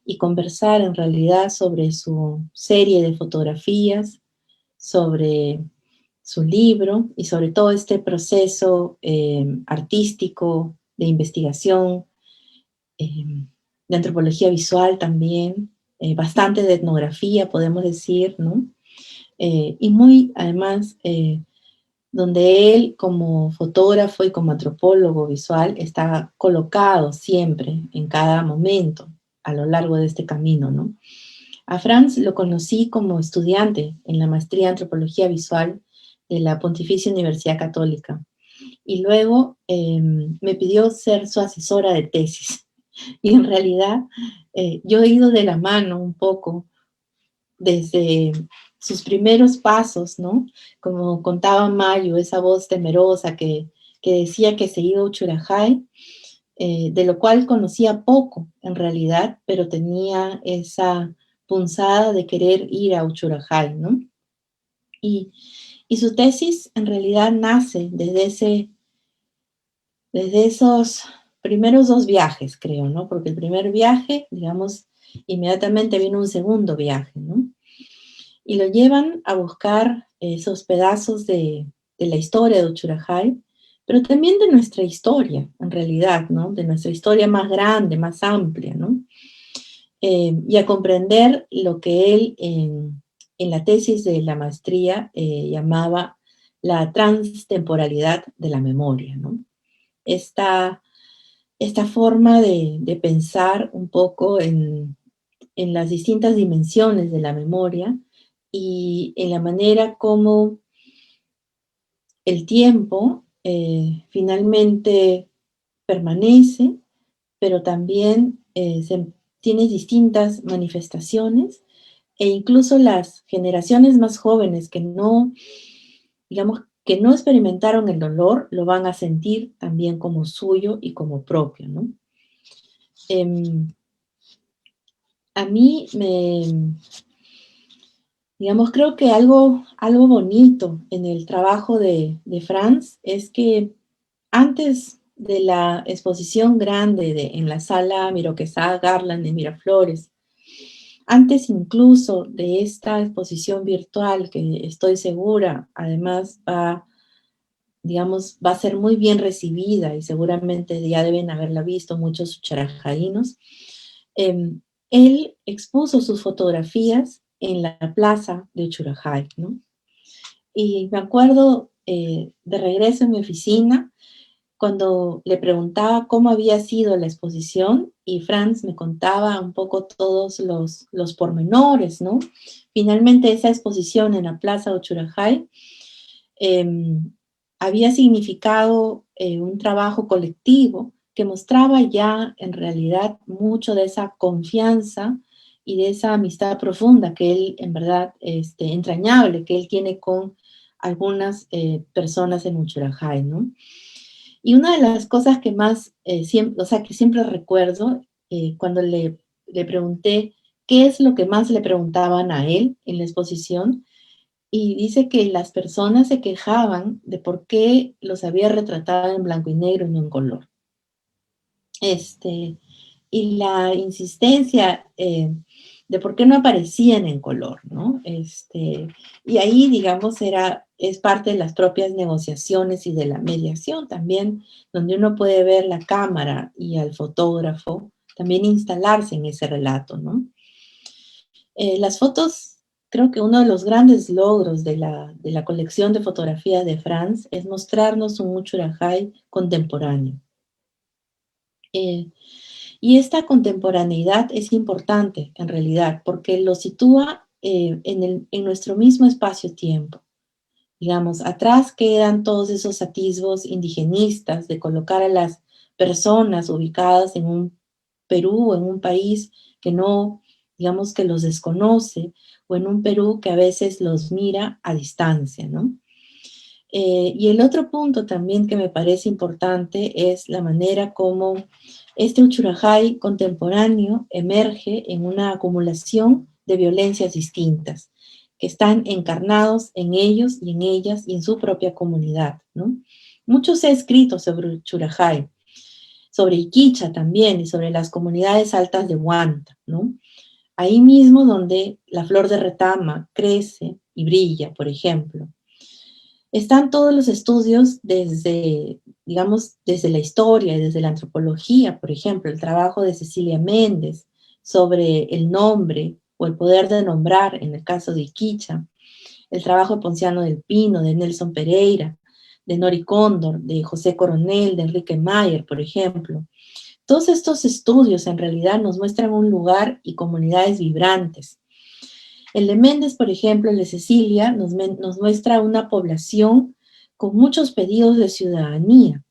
Speaker 4: y conversar en realidad sobre su serie de fotografías, sobre su libro y sobre todo este proceso artístico de investigación, de antropología visual también, bastante de etnografía, podemos decir, ¿no? Y muy, además, donde él como fotógrafo y como antropólogo visual está colocado siempre, en cada momento, a lo largo de este camino, ¿no? A Frans lo conocí como estudiante en la maestría en antropología visual de la Pontificia Universidad Católica. Y luego me pidió ser su asesora de tesis. Y en realidad yo he ido de la mano un poco desde sus primeros pasos, ¿no? Como contaba Mayo, esa voz temerosa que decía que se iba a Uchurajay, de lo cual conocía poco en realidad, pero tenía esa punzada de querer ir a Uchurajay, ¿no? Y su tesis en realidad nace desde esos primeros 2 viajes, creo, ¿no? Porque el primer viaje, digamos, inmediatamente viene un segundo viaje, ¿no? Y lo llevan a buscar esos pedazos de la historia de Uchurajay, pero también de nuestra historia, en realidad, ¿no? De nuestra historia más grande, más amplia, ¿no? Y a comprender lo que él en la tesis de la maestría llamaba la transtemporalidad de la memoria, ¿no? Esta forma de pensar un poco en las distintas dimensiones de la memoria y en la manera como el tiempo finalmente permanece, pero también tiene distintas manifestaciones e incluso las generaciones más jóvenes que no, digamos, que no experimentaron el dolor, lo van a sentir también como suyo y como propio, ¿no? A mí digamos, creo que algo bonito en el trabajo de Franz es que antes de la exposición grande en la sala Miró Quesada Garland de Miraflores, antes incluso de esta exposición virtual que estoy segura, además digamos, va a ser muy bien recibida y seguramente ya deben haberla visto muchos ucharajaínos, él expuso sus fotografías en la plaza de Uchurajay, ¿no? Y me acuerdo de regreso en mi oficina, cuando le preguntaba cómo había sido la exposición, y Franz me contaba un poco todos los pormenores, ¿no? Finalmente esa exposición en la plaza de Uchurajay había significado un trabajo colectivo que mostraba ya en realidad mucho de esa confianza y de esa amistad profunda que él, en verdad, entrañable, que él tiene con algunas personas en Uchurajay, ¿no? Y una de las cosas que más, que siempre recuerdo, cuando le pregunté qué es lo que más le preguntaban a él en la exposición, y dice que las personas se quejaban de por qué los había retratado en blanco y negro y no en color. Y la insistencia de por qué no aparecían en color, ¿no? Y ahí, digamos, es parte de las propias negociaciones y de la mediación también, donde uno puede ver la cámara y al fotógrafo también instalarse en ese relato, ¿no? Las fotos, creo que uno de los grandes logros de la colección de fotografías de Franz es mostrarnos un Uchurajay contemporáneo. Y esta contemporaneidad es importante, en realidad, porque lo sitúa en nuestro mismo espacio-tiempo. Digamos, atrás quedan todos esos atisbos indigenistas de colocar a las personas ubicadas en un Perú, en un país que no, digamos, que los desconoce, o en un Perú que a veces los mira a distancia, ¿no? Y el otro punto también que me parece importante es la manera como este Uchurajay contemporáneo emerge en una acumulación de violencias distintas, que están encarnados en ellos y en ellas y en su propia comunidad, ¿no? Mucho se ha escrito sobre Uchurajay, sobre Iquicha también y sobre las comunidades altas de Huanta, ¿no? Ahí mismo donde la flor de retama crece y brilla, por ejemplo. Están todos los estudios desde, digamos, desde la historia y desde la antropología, por ejemplo, el trabajo de Cecilia Méndez sobre el nombre o el poder de nombrar en el caso de Iquicha, el trabajo de Ponciano del Pino, de Nelson Pereira, de Nori Cóndor, de José Coronel, de Enrique Mayer, por ejemplo. Todos estos estudios en realidad nos muestran un lugar y comunidades vibrantes. El de Méndez, por ejemplo, el de Cecilia, nos muestra una población con muchos pedidos de ciudadanía.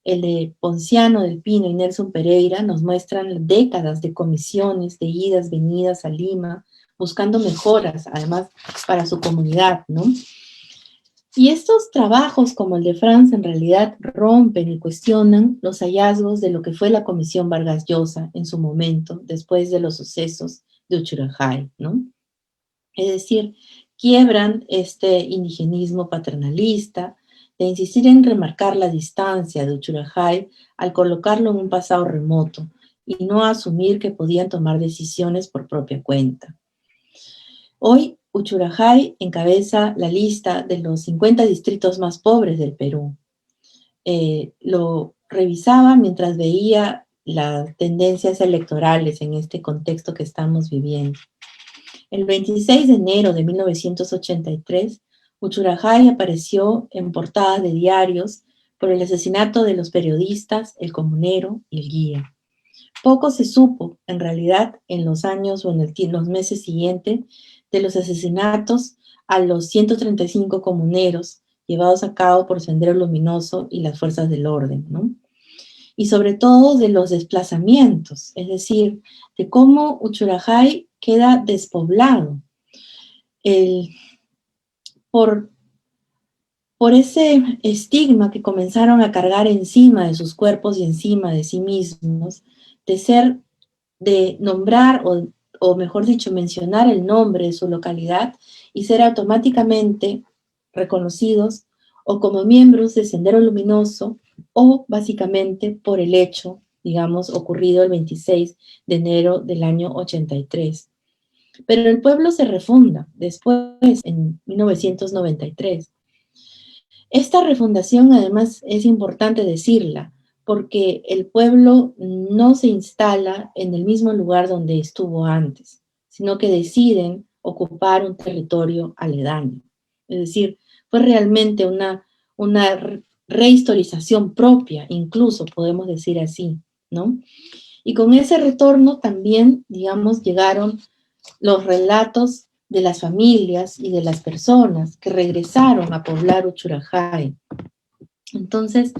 Speaker 4: El de Ponciano, del Pino y Nelson Pereira nos muestran décadas de comisiones, de idas, venidas a Lima, buscando mejoras, además, para su comunidad, ¿no? Y estos trabajos, como el de Franz, en realidad rompen y cuestionan los hallazgos de lo que fue la Comisión Vargas Llosa en su momento, después de los sucesos de Uchurajay, ¿no? Es decir, quiebran este indigenismo paternalista, de insistir en remarcar la distancia de Uchurajay al colocarlo en un pasado remoto y no asumir que podían tomar decisiones por propia cuenta. Hoy, Uchurajay encabeza la lista de los 50 distritos más pobres del Perú. Lo revisaba mientras veía las tendencias electorales en este contexto que estamos viviendo. El 26 de enero de 1983, Uchurajay apareció en portadas de diarios por el asesinato de los periodistas El Comunero y El Guía. Poco se supo, en realidad, en los años o en los meses siguientes, de los asesinatos a los 135 comuneros llevados a cabo por Sendero Luminoso y las fuerzas del orden, ¿no? Y sobre todo de los desplazamientos, es decir, de cómo Uchurajay queda despoblado por ese estigma que comenzaron a cargar encima de sus cuerpos y encima de sí mismos, de nombrar o mejor dicho, mencionar el nombre de su localidad y ser automáticamente reconocidos o como miembros de Sendero Luminoso o básicamente por el hecho, digamos, ocurrido el 26 de enero del año 83. Pero el pueblo se refunda después, en 1993. Esta refundación, además, es importante decirla, porque el pueblo no se instala en el mismo lugar donde estuvo antes, sino que deciden ocupar un territorio aledaño. Es decir, fue realmente una rehistorización propia, incluso podemos decir así, ¿no? Y con ese retorno también, digamos, llegaron los relatos de las familias y de las personas que regresaron a poblar Uchurajay. Entonces,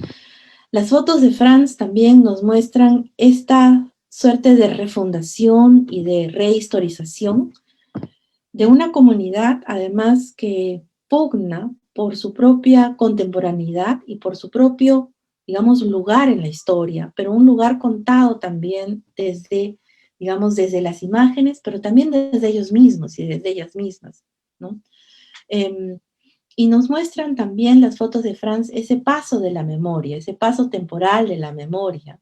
Speaker 4: las fotos de Franz también nos muestran esta suerte de refundación y de rehistorización de una comunidad, además, que pugna por su propia contemporaneidad y por su propio, digamos, lugar en la historia, pero un lugar contado también desde, digamos, desde las imágenes, pero también desde ellos mismos y desde ellas mismas, ¿no? Y nos muestran también las fotos de Franz ese paso de la memoria, ese paso temporal de la memoria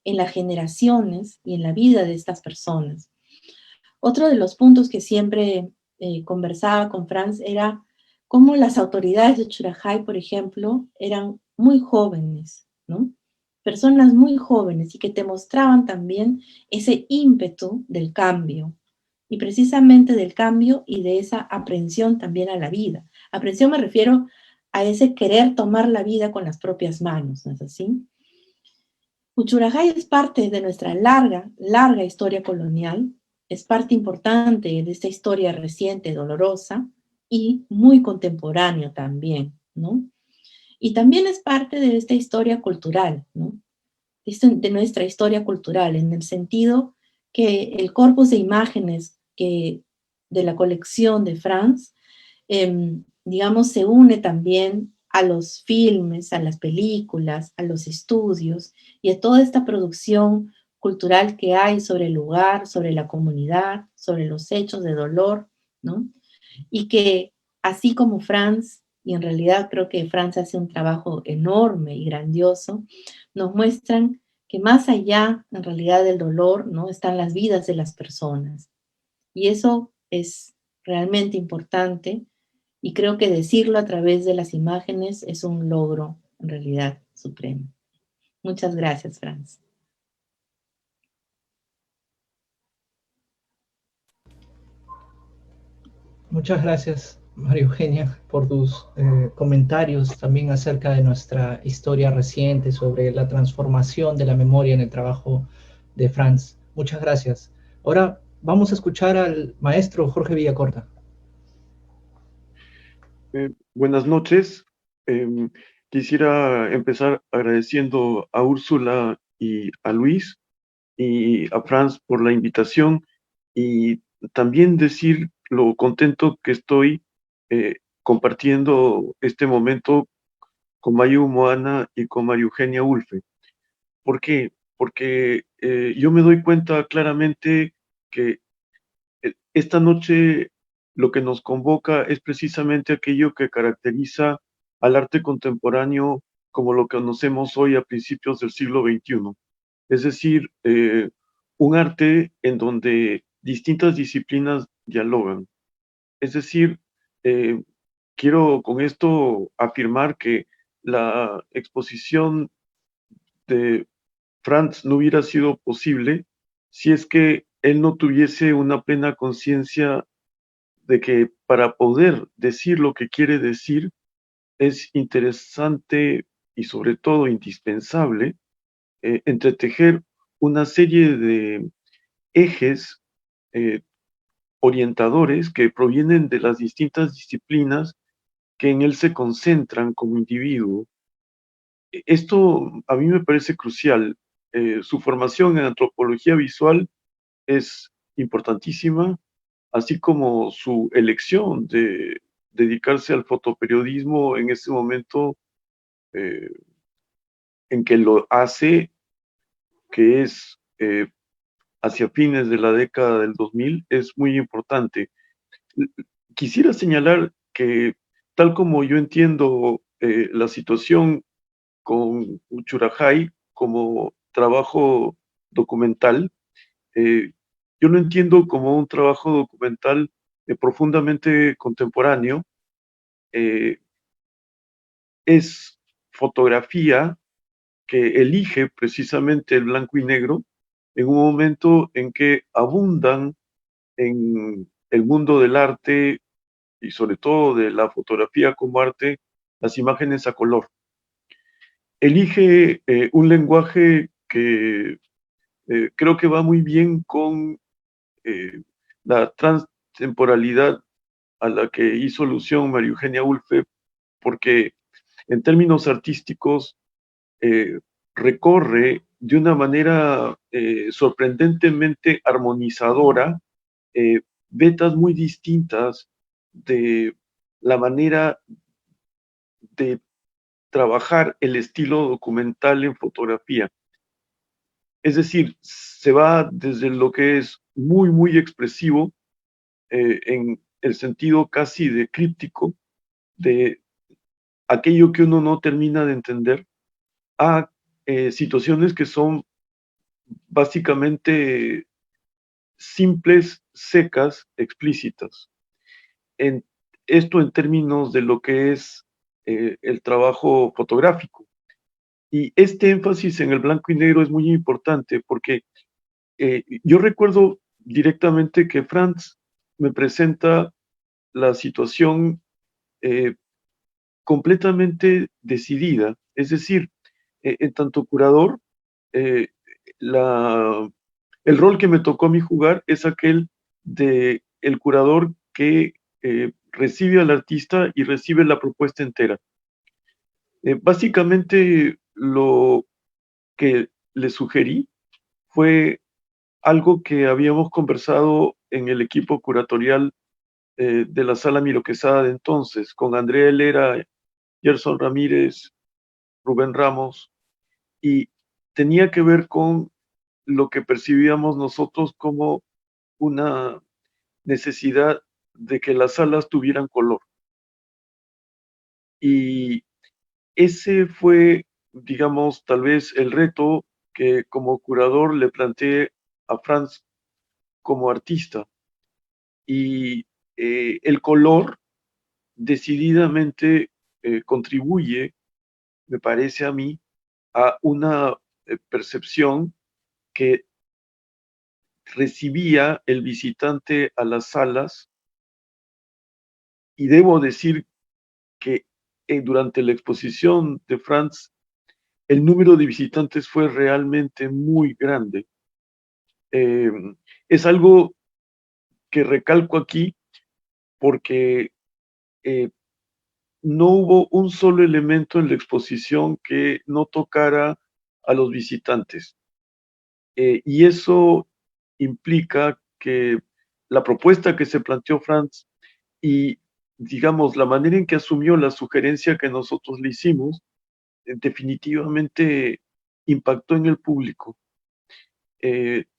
Speaker 4: en las generaciones y en la vida de estas personas. Otro de los puntos que siempre conversaba con Franz era cómo las autoridades de Uchurajay, por ejemplo, eran muy jóvenes, ¿no? Personas muy jóvenes y que te mostraban también ese ímpetu del cambio, y precisamente del cambio y de esa aprehensión también a la vida. Aprehensión me refiero a ese querer tomar la vida con las propias manos, ¿no es así? Uchurajay es parte de nuestra larga historia colonial, es parte importante de esta historia reciente, dolorosa, y muy contemporáneo también, ¿no? Y también es parte de esta historia cultural, ¿no? De nuestra historia cultural, en el sentido que el corpus de imágenes de la colección de Franz, digamos, se une también a los filmes, a las películas, a los estudios y a toda esta producción cultural que hay sobre el lugar, sobre la comunidad, sobre los hechos de dolor, ¿no? Y que así como Franz, y en realidad creo que Franz hace un trabajo enorme y grandioso, nos muestran que más allá, en realidad, del dolor, ¿no? Están las vidas de las personas. Y eso es realmente importante, y creo que decirlo a través de las imágenes es un logro, en realidad, supremo. Muchas gracias, Franz.
Speaker 1: Muchas gracias, María Eugenia, por tus comentarios también acerca de nuestra historia reciente sobre la transformación de la memoria en el trabajo de Franz. Muchas gracias. Ahora Vamos a escuchar al maestro Jorge Villacorta.
Speaker 5: Buenas noches. Quisiera empezar agradeciendo a Úrsula y a Luis y a Franz por la invitación y también decir lo contento que estoy compartiendo este momento con Mayu Moana y con María Eugenia Ulfe. ¿Por qué? Porque yo me doy cuenta claramente que esta noche lo que nos convoca es precisamente aquello que caracteriza al arte contemporáneo como lo que conocemos hoy a principios del siglo XXI. Es decir, un arte en donde distintas disciplinas dialogan. Es decir, eh, quiero con esto afirmar que la exposición de Franz no hubiera sido posible si es que él no tuviese una plena conciencia de que para poder decir lo que quiere decir es interesante y sobre todo indispensable entretejer una serie de ejes eh, orientadores que provienen de las distintas disciplinas que en él se concentran como individuo. Esto a mí me parece crucial. Su formación en antropología visual es importantísima, así como su elección de dedicarse al fotoperiodismo en ese momento eh, en que lo hace, que es hacia fines de la década del 2000, es muy importante. Quisiera señalar que tal como yo entiendo la situación con Uchurajay como trabajo documental, eh, yo lo entiendo como un trabajo documental profundamente contemporáneo. eh, es fotografía que elige precisamente el blanco y negro en un momento en que abundan en el mundo del arte y sobre todo de la fotografía como arte las imágenes a color. Elige un lenguaje que creo que va muy bien con la transtemporalidad a la que hizo alusión María Eugenia Ulfe, porque en términos artísticos eh, recorre de una manera sorprendentemente armonizadora vetas muy distintas de la manera de trabajar el estilo documental en fotografía. Es decir, se va desde lo que es muy, muy expresivo, en el sentido casi de críptico, de aquello que uno no termina de entender, a situaciones que son básicamente simples, secas, explícitas. En, esto en términos de lo que es el trabajo fotográfico. Y este énfasis en el blanco y negro es muy importante porque yo recuerdo directamente que Franz me presenta la situación completamente decidida, es decir, en tanto curador, eh, la, el rol que me tocó a mí jugar es aquel de el curador que recibe al artista y recibe la propuesta entera. Básicamente lo que le sugerí fue algo que habíamos conversado en el equipo curatorial de la Sala Miro Quesada de entonces, con Andrea Helera, Gerson Ramírez, Rubén Ramos, y tenía que ver con lo que percibíamos nosotros como una necesidad de que las salas tuvieran color. Y ese fue, digamos, tal vez el reto que como curador le planteé a Franz como artista. Y el color decididamente contribuye, me parece a mí, a una percepción que recibía el visitante a las salas, y debo decir que durante la exposición de Franz el número de visitantes fue realmente muy grande. Es algo que recalco aquí porque no hubo un solo elemento en la exposición que no tocara a los visitantes. Y eso implica que la propuesta que se planteó Franz y, digamos, la manera en que asumió la sugerencia que nosotros le hicimos, definitivamente impactó en el público.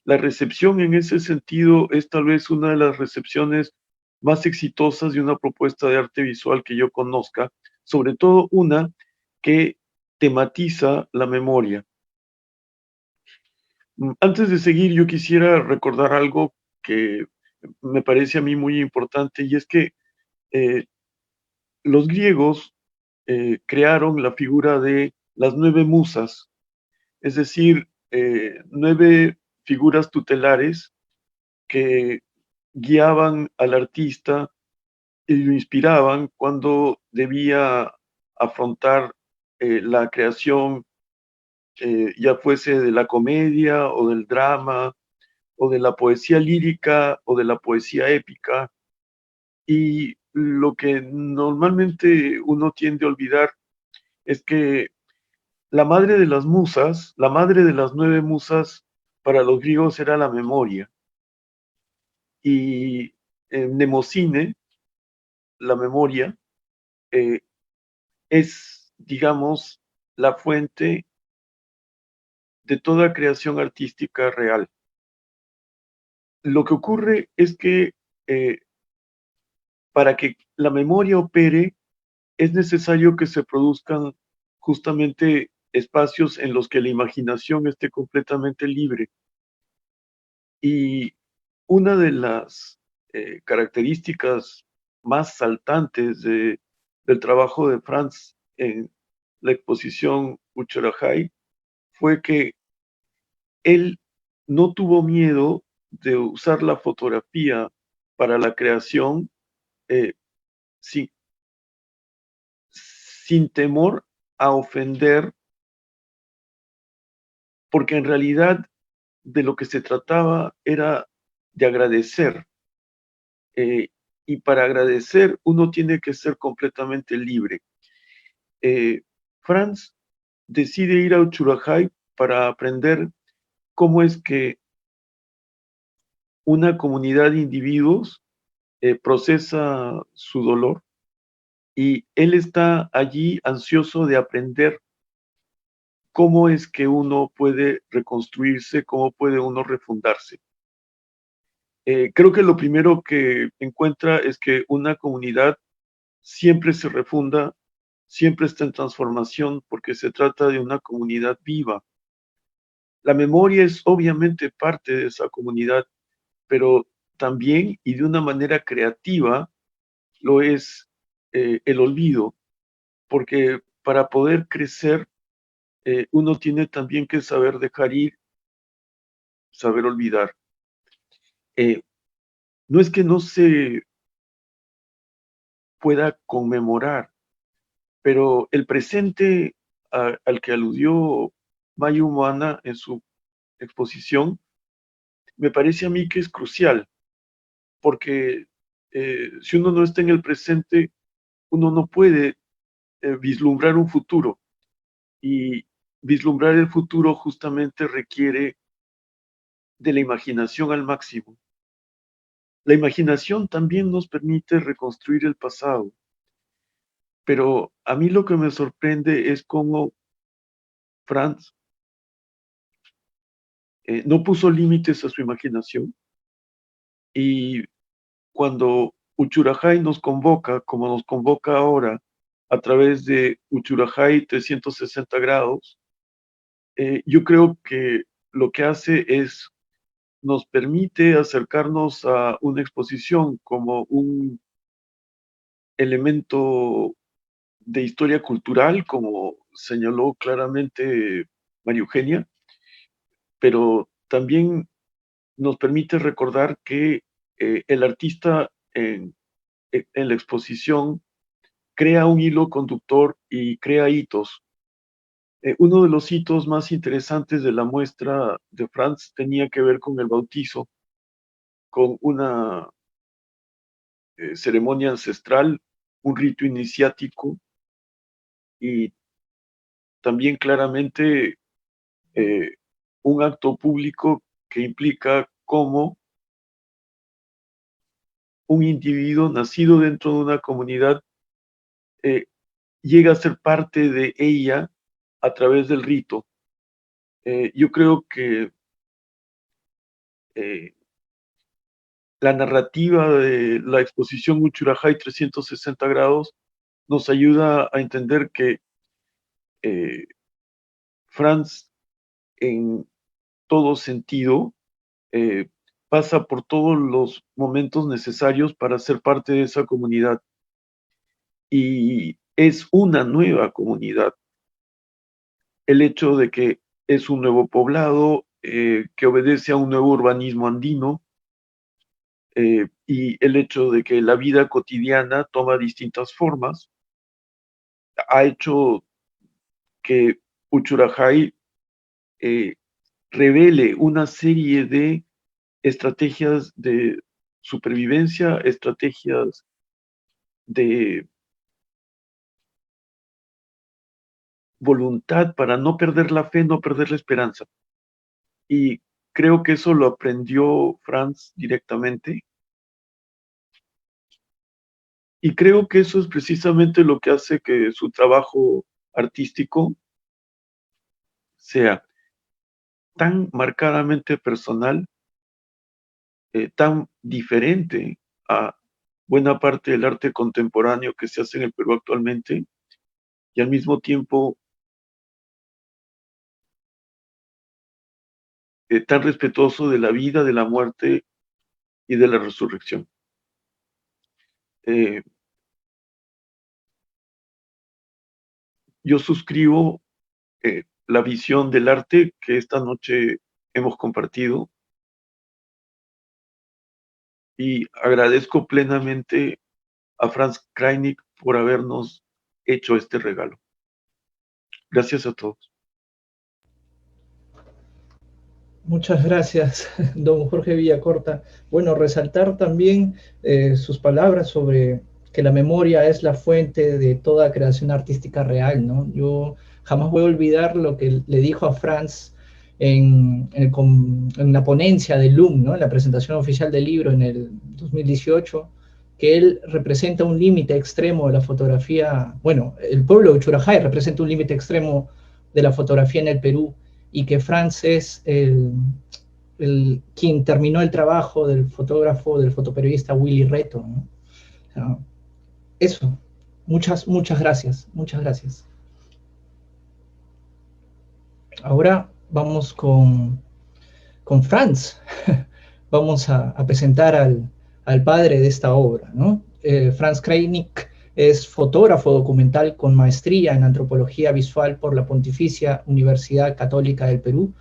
Speaker 5: La recepción en ese sentido es tal vez una de las recepciones más exitosas de una propuesta de arte visual que yo conozca, sobre todo una que tematiza la memoria. Antes de seguir, yo quisiera recordar algo que me parece a mí muy importante, y es que los griegos crearon la figura de las 9 musas, es decir, 9 figuras tutelares que guiaban al artista y lo inspiraban cuando debía afrontar la creación, ya fuese de la comedia o del drama o de la poesía lírica o de la poesía épica. Y lo que normalmente uno tiende a olvidar es que la madre de las musas, la madre de las 9 musas para los griegos era la memoria. Y Mnemosine, la memoria, es, digamos, la fuente de toda creación artística real. Lo que ocurre es que para que la memoria opere, es necesario que se produzcan justamente espacios en los que la imaginación esté completamente libre. Y una de las características más saltantes del trabajo de Franz en la exposición Uchorajay fue que él no tuvo miedo de usar la fotografía para la creación eh, sin, sin temor a ofender, porque en realidad de lo que se trataba era de agradecer. Y para agradecer uno tiene que ser completamente libre. Franz decide ir a Uchurajay para aprender cómo es que una comunidad de individuos procesa su dolor, y él está allí ansioso de aprender cómo es que uno puede reconstruirse, cómo puede uno refundarse. Creo que lo primero que encuentra es que una comunidad siempre se refunda, siempre está en transformación, porque se trata de una comunidad viva. La memoria es obviamente parte de esa comunidad, pero también y de una manera creativa lo es el olvido, porque para poder crecer uno tiene también que saber dejar ir, saber olvidar. No es que no se pueda conmemorar, pero el presente al que aludió Mayu Moana en su exposición, me parece a mí que es crucial, porque si uno no está en el presente, uno no puede vislumbrar un futuro, y vislumbrar el futuro justamente requiere de la imaginación al máximo. La imaginación también nos permite reconstruir el pasado, pero a mí lo que me sorprende es cómo Franz no puso límites a su imaginación, y cuando Uchurajay nos convoca, como nos convoca ahora, a través de Uchurajay 360 grados, yo creo que lo que hace es, nos permite acercarnos a una exposición como un elemento de historia cultural, como señaló claramente María Eugenia, pero también nos permite recordar que el artista en la exposición crea un hilo conductor y crea hitos. Uno de los hitos más interesantes de la muestra de Franz tenía que ver con el bautizo, con una ceremonia ancestral, un rito iniciático y también claramente un acto público que implica cómo un individuo nacido dentro de una comunidad llega a ser parte de ella a través del rito. Yo creo que la narrativa de la exposición Uchurajay 360 grados nos ayuda a entender que Franz, en todo sentido, pasa por todos los momentos necesarios para ser parte de esa comunidad. Y es una nueva comunidad. El hecho de que es un nuevo poblado, que obedece a un nuevo urbanismo andino, y el hecho de que la vida cotidiana toma distintas formas, ha hecho que Uchurajay revele una serie de estrategias de supervivencia, estrategias de voluntad para no perder la fe, no perder la esperanza. Y creo que eso lo aprendió Franz directamente. Y creo que eso es precisamente lo que hace que su trabajo artístico sea tan marcadamente personal, tan diferente a buena parte del arte contemporáneo que se hace en el Perú actualmente, y al mismo tiempo tan respetuoso de la vida, de la muerte y de la resurrección. Yo suscribo la visión del arte que esta noche hemos compartido y agradezco plenamente a Franz Kreinig por habernos hecho este regalo. Gracias a todos.
Speaker 1: Muchas gracias, don Jorge Villacorta. Bueno, resaltar también sus palabras sobre que la memoria es la fuente de toda creación artística real, ¿no? Yo jamás voy a olvidar lo que le dijo a Franz en la ponencia de LUM, ¿no? En la presentación oficial del libro en el 2018, que él representa un límite extremo de la fotografía, bueno, el pueblo de Uchurajay representa un límite extremo de la fotografía en el Perú, y que Franz es quien terminó el trabajo del fotógrafo, del fotoperiodista Willy Reto, ¿no? O sea, eso, muchas gracias, muchas gracias. Ahora vamos con Franz. Vamos a presentar al padre de esta obra, ¿no? Franz Kreinig es fotógrafo documental con maestría en antropología visual por la Pontificia Universidad Católica del Perú,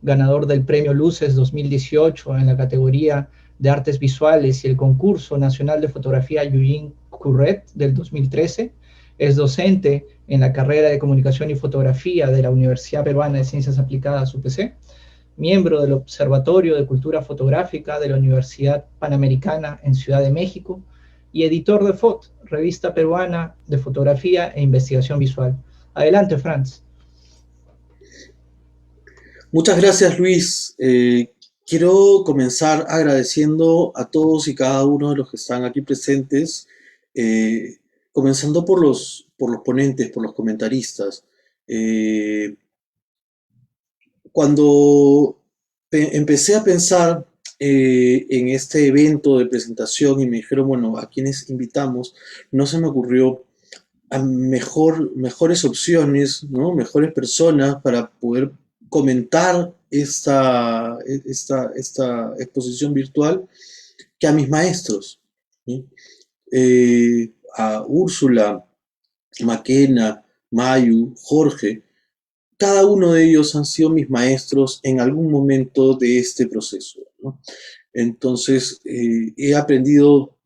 Speaker 1: ganador del Premio Luces 2018 en la categoría de Artes Visuales y el Concurso Nacional de Fotografía Eugene Curret del 2013. Es docente en la carrera de Comunicación y Fotografía de la Universidad Peruana de Ciencias Aplicadas, UPC, miembro del Observatorio de Cultura Fotográfica de la Universidad Panamericana en Ciudad de México y editor de FOT, revista peruana de fotografía e investigación visual. Adelante, Franz.
Speaker 6: Muchas gracias, Luis. Quiero comenzar agradeciendo a todos y cada uno de los que están aquí presentes, comenzando por los ponentes, por los comentaristas. Cuando empecé a pensar en este evento de presentación y me dijeron, bueno, ¿a quiénes invitamos? No se me ocurrió a mejores opciones, ¿no? Mejores personas para poder comentar esta exposición virtual que a mis maestros, ¿sí? A Úrsula, Maquena, Mayu, Jorge. Cada uno de ellos han sido mis maestros en algún momento de este proceso, ¿no? Entonces, he aprendido,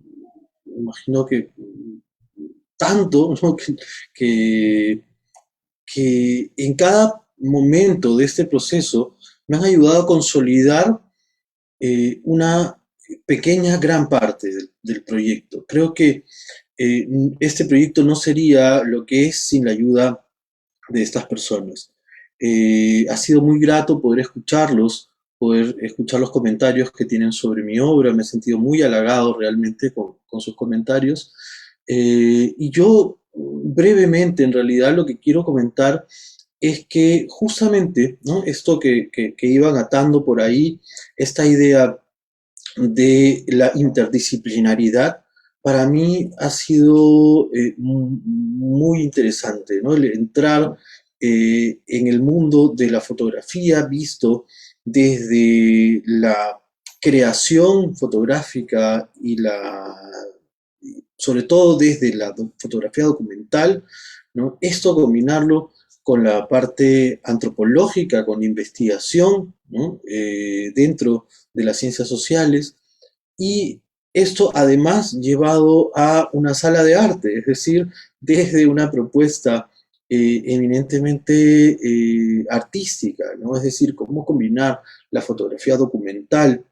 Speaker 6: imagino que tanto, ¿no? que en cada momento de este proceso me han ayudado a consolidar una pequeña, gran parte del proyecto. Creo que este proyecto no sería lo que es sin la ayuda de estas personas. Ha sido muy grato poder escuchar los comentarios que tienen sobre mi obra. Me he sentido muy halagado realmente con sus comentarios. Y yo brevemente, en realidad, lo que quiero comentar es que justamente, ¿no?, esto que iban atando por ahí, esta idea de la interdisciplinaridad, para mí ha sido muy interesante, ¿no? El entrar en el mundo de la fotografía visto desde la creación fotográfica sobre todo desde la fotografía documental, ¿no? Esto combinarlo con la parte antropológica, con investigación, ¿no?, dentro de las ciencias sociales, y esto además llevado a una sala de arte, es decir, desde una propuesta eminentemente artística, ¿no? Es decir, cómo combinar la fotografía documental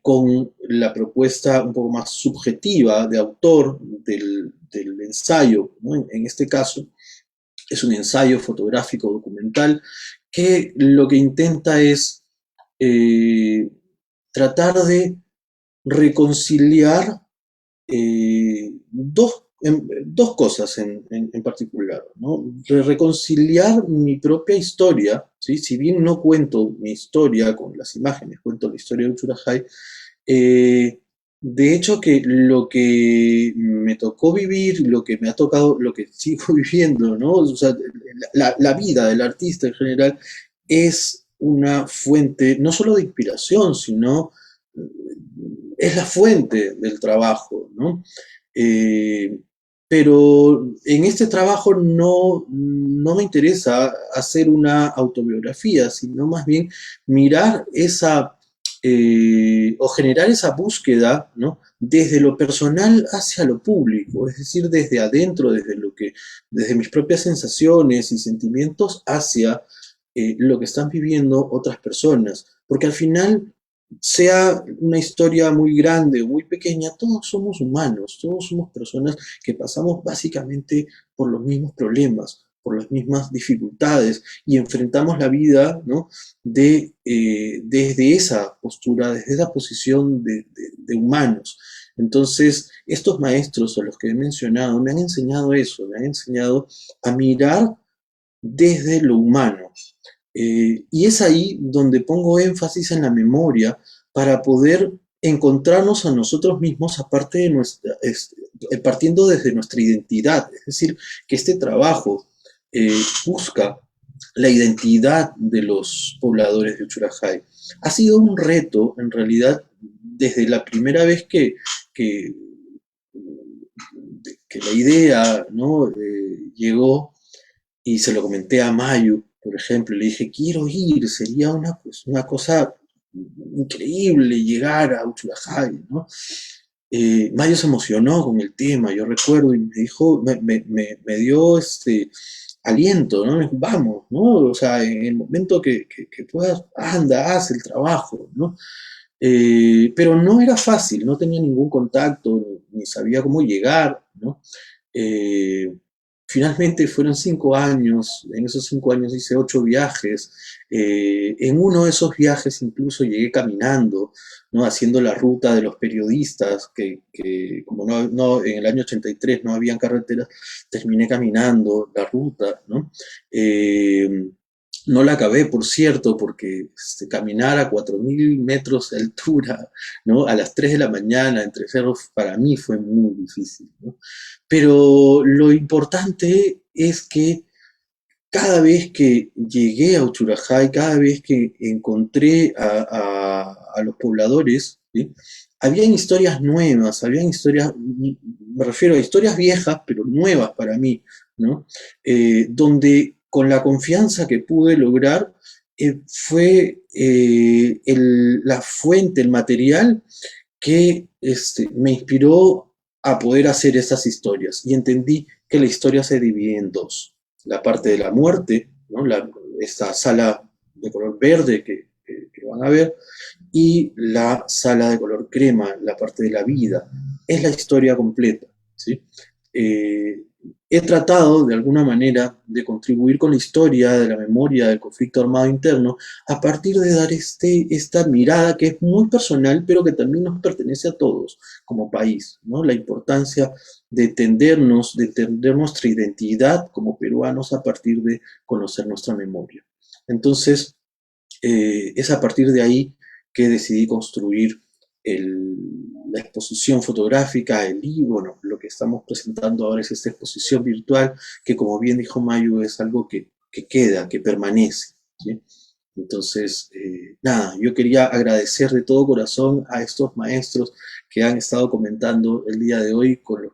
Speaker 6: con la propuesta un poco más subjetiva de autor del ensayo, ¿no? En este caso es un ensayo fotográfico documental que lo que intenta es tratar de reconciliar dos cosas en particular, ¿no? Reconciliar mi propia historia, ¿sí? Si bien no cuento mi historia con las imágenes, cuento la historia de Uchurajay, de hecho que lo que me tocó vivir, lo que me ha tocado, lo que sigo viviendo, ¿no? O sea, la vida del artista en general es una fuente no solo de inspiración, sino es la fuente del trabajo, ¿no? Eh, pero en este trabajo no me interesa hacer una autobiografía, sino más bien mirar o generar esa búsqueda, ¿no?, desde lo personal hacia lo público, es decir, desde adentro, desde mis propias sensaciones y sentimientos hacia lo que están viviendo otras personas, porque al final, sea una historia muy grande o muy pequeña, todos somos humanos, todos somos personas que pasamos básicamente por los mismos problemas, por las mismas dificultades y enfrentamos la vida, ¿no?, desde esa postura, desde esa posición de humanos. Entonces, estos maestros a los que he mencionado me han enseñado eso, me han enseñado a mirar desde lo humano. Y es ahí donde pongo énfasis en la memoria para poder encontrarnos a nosotros mismos aparte de partiendo desde nuestra identidad. Es decir, que este trabajo busca la identidad de los pobladores de Uchurajay. Ha sido un reto, en realidad, desde la primera vez que la idea, ¿no?, llegó, y se lo comenté a Mayu, por ejemplo, le dije, quiero ir, sería una cosa increíble llegar a Uchurajay, ¿no? Mayu se emocionó con el tema, yo recuerdo, y me dijo, me dio aliento, ¿no? Me dijo, vamos, ¿no? O sea, en el momento que puedas, anda, haz el trabajo, ¿no? Pero no era fácil, no tenía ningún contacto, ni sabía cómo llegar, ¿no? Finalmente fueron 5 años, en esos 5 años hice 8 viajes, en uno de esos viajes incluso llegué caminando, ¿no?, haciendo la ruta de los periodistas, que como en el año 83 no habían carreteras, terminé caminando la ruta, ¿no? No la acabé, por cierto, porque caminar a 4.000 metros de altura, ¿no?, a las 3 de la mañana entre cerros, para mí fue muy difícil, ¿no? Pero lo importante es que cada vez que llegué a Uchurajay, cada vez que encontré a los pobladores, ¿sí?, habían historias nuevas, habían historias, me refiero a historias viejas, pero nuevas para mí, ¿no? Donde con la confianza que pude lograr, fue la fuente, el material que me inspiró a poder hacer esas historias. Y entendí que la historia se divide en dos. La parte de la muerte, ¿no?, esta sala de color verde que van a ver, y la sala de color crema, la parte de la vida. Es la historia completa, ¿sí? He tratado de alguna manera de contribuir con la historia de la memoria del conflicto armado interno a partir de dar esta mirada que es muy personal, pero que también nos pertenece a todos como país, ¿no? La importancia de entender nuestra identidad como peruanos a partir de conocer nuestra memoria. Entonces, es a partir de ahí que decidí construir la exposición fotográfica, el libro. Bueno, lo que estamos presentando ahora es esta exposición virtual que, como bien dijo Mayu, es algo que queda, que permanece, ¿sí? Entonces, nada, yo quería agradecer de todo corazón a estos maestros que han estado comentando el día de hoy, con los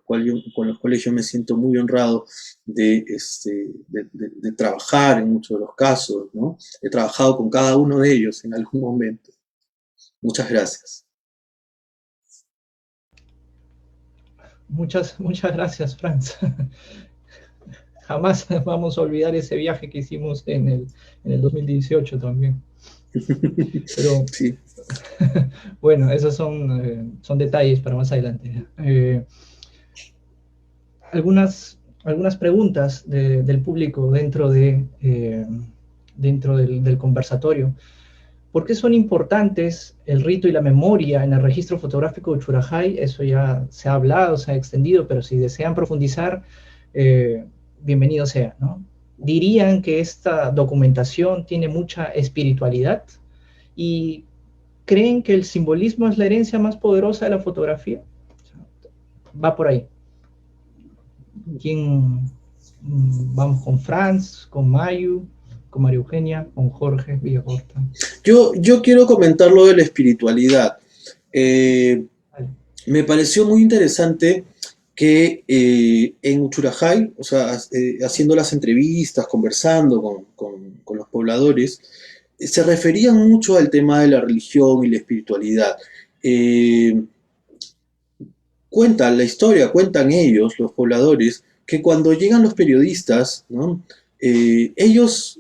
Speaker 6: cuales yo me siento muy honrado de trabajar en muchos de los casos, ¿no? He trabajado con cada uno de ellos en algún momento. Muchas gracias.
Speaker 1: Muchas gracias, Franz. Jamás vamos a olvidar ese viaje que hicimos en el 2018 también. Pero,
Speaker 6: sí.
Speaker 1: Bueno, esos son detalles para más adelante. Algunas preguntas del público dentro del conversatorio. ¿Por qué son importantes el rito y la memoria en el registro fotográfico de Uchurajay? Eso ya se ha hablado, se ha extendido, pero si desean profundizar, bienvenido sea, ¿no? ¿Dirían que esta documentación tiene mucha espiritualidad? ¿Y creen que el simbolismo es la herencia más poderosa de la fotografía? Va por ahí. Vamos con Franz, con Mayu, con María Eugenia, con Jorge Villacorta.
Speaker 6: Yo quiero comentar lo de la espiritualidad. Me pareció muy interesante que en Uchurajay, o sea, haciendo las entrevistas, conversando con los pobladores, se referían mucho al tema de la religión y la espiritualidad. Cuentan la historia, cuentan ellos, los pobladores, que cuando llegan los periodistas, ¿no? Ellos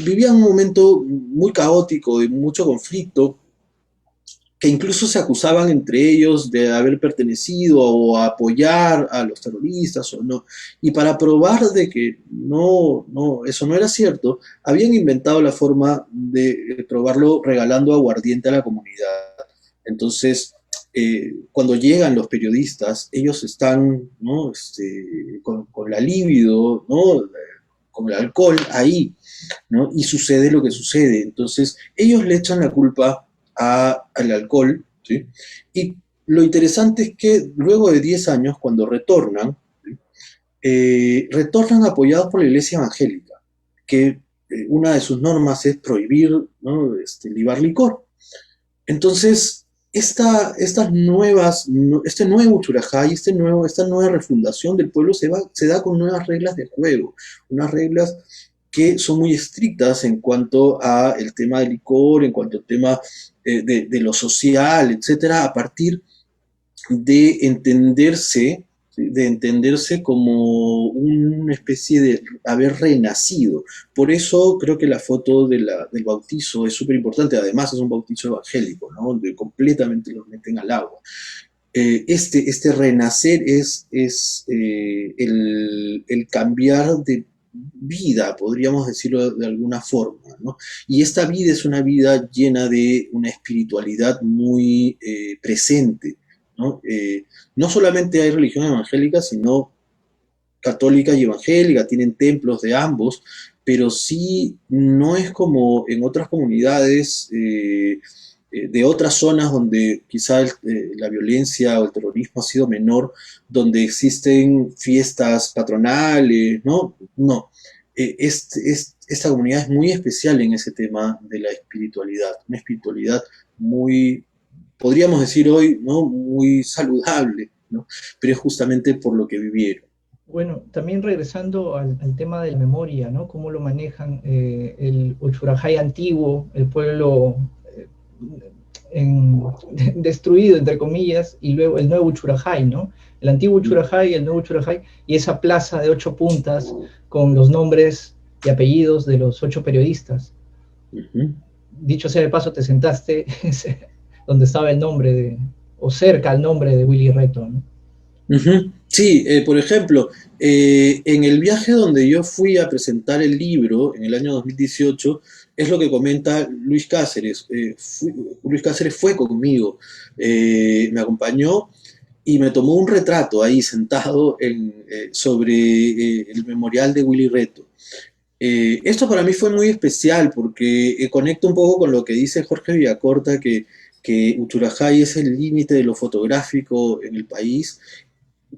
Speaker 6: vivían un momento muy caótico, de mucho conflicto, que incluso se acusaban entre ellos de haber pertenecido o apoyar a los terroristas o no. Y para probar de que eso no era cierto, habían inventado la forma de probarlo regalando aguardiente a la comunidad. Entonces, cuando llegan los periodistas, ellos están, ¿no? con la libido, ¿no? Con el alcohol ahí, ¿no? Y sucede lo que sucede. Entonces, ellos le echan la culpa al alcohol, ¿sí? Y lo interesante es que luego de 10 años, cuando retornan, ¿sí? Retornan apoyados por la Iglesia Evangélica, que una de sus normas es prohibir, ¿no? Libar licor. Entonces, este nuevo Uchurajay, esta nueva refundación del pueblo se da con nuevas reglas de juego, unas reglas que son muy estrictas en cuanto a el tema del licor, en cuanto al tema de lo social, etcétera, a partir de entenderse como una especie de haber renacido. Por eso creo que la foto del bautizo es súper importante. Además es un bautizo evangélico, ¿no? Donde completamente los meten al agua. Este renacer es el cambiar de vida, podríamos decirlo de alguna forma, ¿no? Y esta vida es una vida llena de una espiritualidad muy presente, ¿no? No solamente hay religión evangélica, sino católica y evangélica, tienen templos de ambos, pero sí no es como en otras comunidades de otras zonas donde quizá la violencia o el terrorismo ha sido menor, donde existen fiestas patronales, ¿no? No. Esta comunidad es muy especial en ese tema de la espiritualidad, una espiritualidad muy, podríamos decir hoy, ¿no? Muy saludable, ¿no? Pero es justamente por lo que vivieron.
Speaker 1: Bueno, también regresando al tema de la memoria, ¿no? Cómo lo manejan el Uchurajay antiguo, el pueblo destruido, entre comillas, y luego el nuevo Uchurajay, ¿no? El antiguo Uchurajay, el nuevo Uchurajay, y esa plaza de 8 puntas con los nombres y apellidos de los 8 periodistas. dicho sea de paso, te sentaste donde estaba el nombre o cerca al nombre de Willy Reto, ¿no?
Speaker 6: Ujú. Sí, por ejemplo, en el viaje donde yo fui a presentar el libro en el año 2018, es lo que comenta Luis Cáceres. Luis Cáceres fue conmigo, me acompañó y me tomó un retrato ahí sentado sobre el memorial de Willy Reto. Esto para mí fue muy especial porque conecta un poco con lo que dice Jorge Villacorta, que Uchurajay es el límite de lo fotográfico en el país,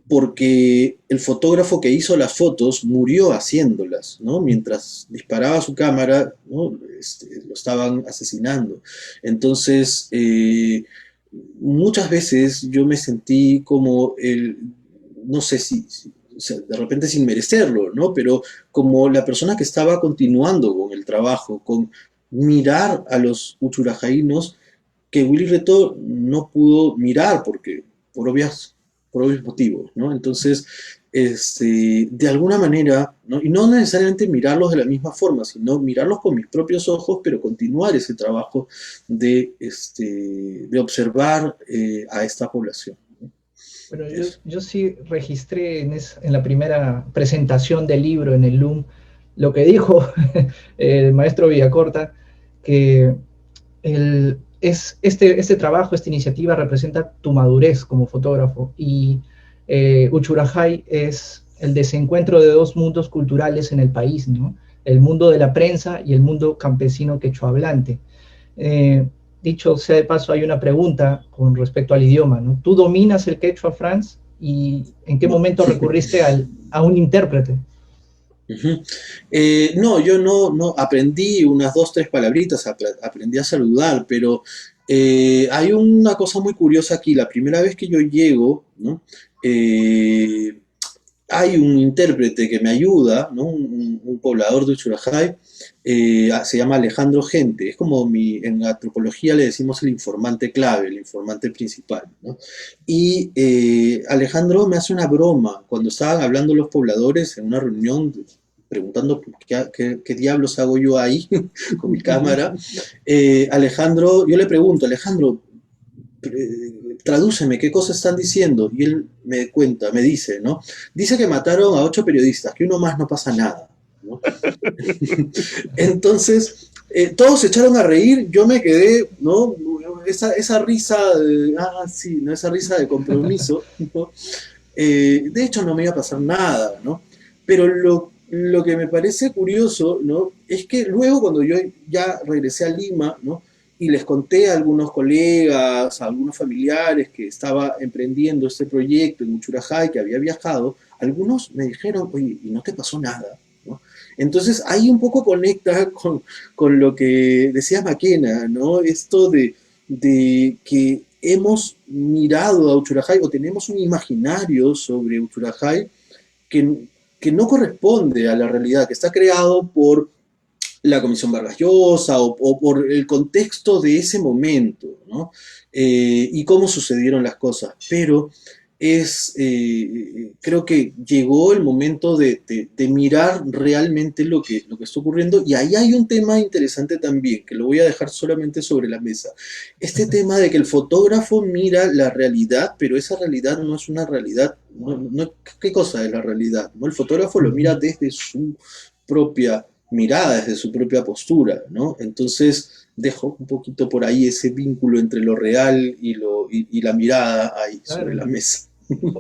Speaker 6: porque el fotógrafo que hizo las fotos murió haciéndolas, ¿no? Mientras disparaba su cámara, ¿no? Lo estaban asesinando. Entonces, muchas veces yo me sentí como no sé si o sea, de repente sin merecerlo, ¿no? Pero como la persona que estaba continuando con el trabajo, con mirar a los uchurajaínos que Willy Reto no pudo mirar porque por obvios motivos, ¿no? Entonces, de alguna manera, ¿no? Y no necesariamente mirarlos de la misma forma, sino mirarlos con mis propios ojos, pero continuar ese trabajo de observar a esta población. ¿No?
Speaker 1: Bueno, yo sí registré en la primera presentación del libro en el LUM lo que dijo el maestro Villacorta, que este trabajo, esta iniciativa representa tu madurez como fotógrafo y Uchurajay es el desencuentro de dos mundos culturales en el país, ¿no? El mundo de la prensa y el mundo campesino quechohablante. Dicho sea de paso, hay una pregunta con respecto al idioma, ¿no? ¿Tú dominas el quechua, Franz? ¿Y en qué
Speaker 6: No.
Speaker 1: momento recurriste a un intérprete?
Speaker 6: Uh-huh. No, yo no aprendí unas dos, tres palabritas, aprendí a saludar, pero hay una cosa muy curiosa aquí. La primera vez que yo llego, ¿no? Hay un intérprete que me ayuda, ¿no? Un poblador de Uchurajay, se llama Alejandro Gente, es como en antropología le decimos el informante clave, el informante principal, ¿no? Y Alejandro me hace una broma cuando estaban hablando los pobladores en una reunión, preguntando qué diablos hago yo ahí con mi cámara. Alejandro, yo le pregunto, Alejandro, tradúceme, ¿qué cosas están diciendo? Y él me dice, ¿no? Dice que mataron a 8 periodistas, que uno más no pasa nada, ¿no? Entonces, todos se echaron a reír, yo me quedé, ¿no? Esa risa, sí, ¿no? Esa risa de compromiso, ¿no? De hecho, no me iba a pasar nada, ¿no? Pero lo que me parece curioso, ¿no? Es que luego cuando yo ya regresé a Lima, ¿no? Y les conté a algunos colegas, a algunos familiares que estaba emprendiendo este proyecto en Uchurajay, que había viajado, algunos me dijeron, oye, ¿y no te pasó nada? ¿No? Entonces ahí un poco conecta con lo que decía Maquena, ¿no? Esto de que hemos mirado a Uchurajay o tenemos un imaginario sobre Uchurajay que no corresponde a la realidad, que está creado por la Comisión Vargas Llosa o por el contexto de ese momento, ¿no? Y cómo sucedieron las cosas. Pero creo que llegó el momento de mirar realmente lo que está ocurriendo, y ahí hay un tema interesante también, que lo voy a dejar solamente sobre la mesa. Este tema de que el fotógrafo mira la realidad, pero esa realidad no es una realidad, ¿qué cosa es la realidad? ¿No? El fotógrafo lo mira desde su propia mirada, desde su propia postura, ¿no? Entonces dejo un poquito por ahí ese vínculo entre lo real y la mirada ahí
Speaker 1: Claro.
Speaker 6: sobre la mesa.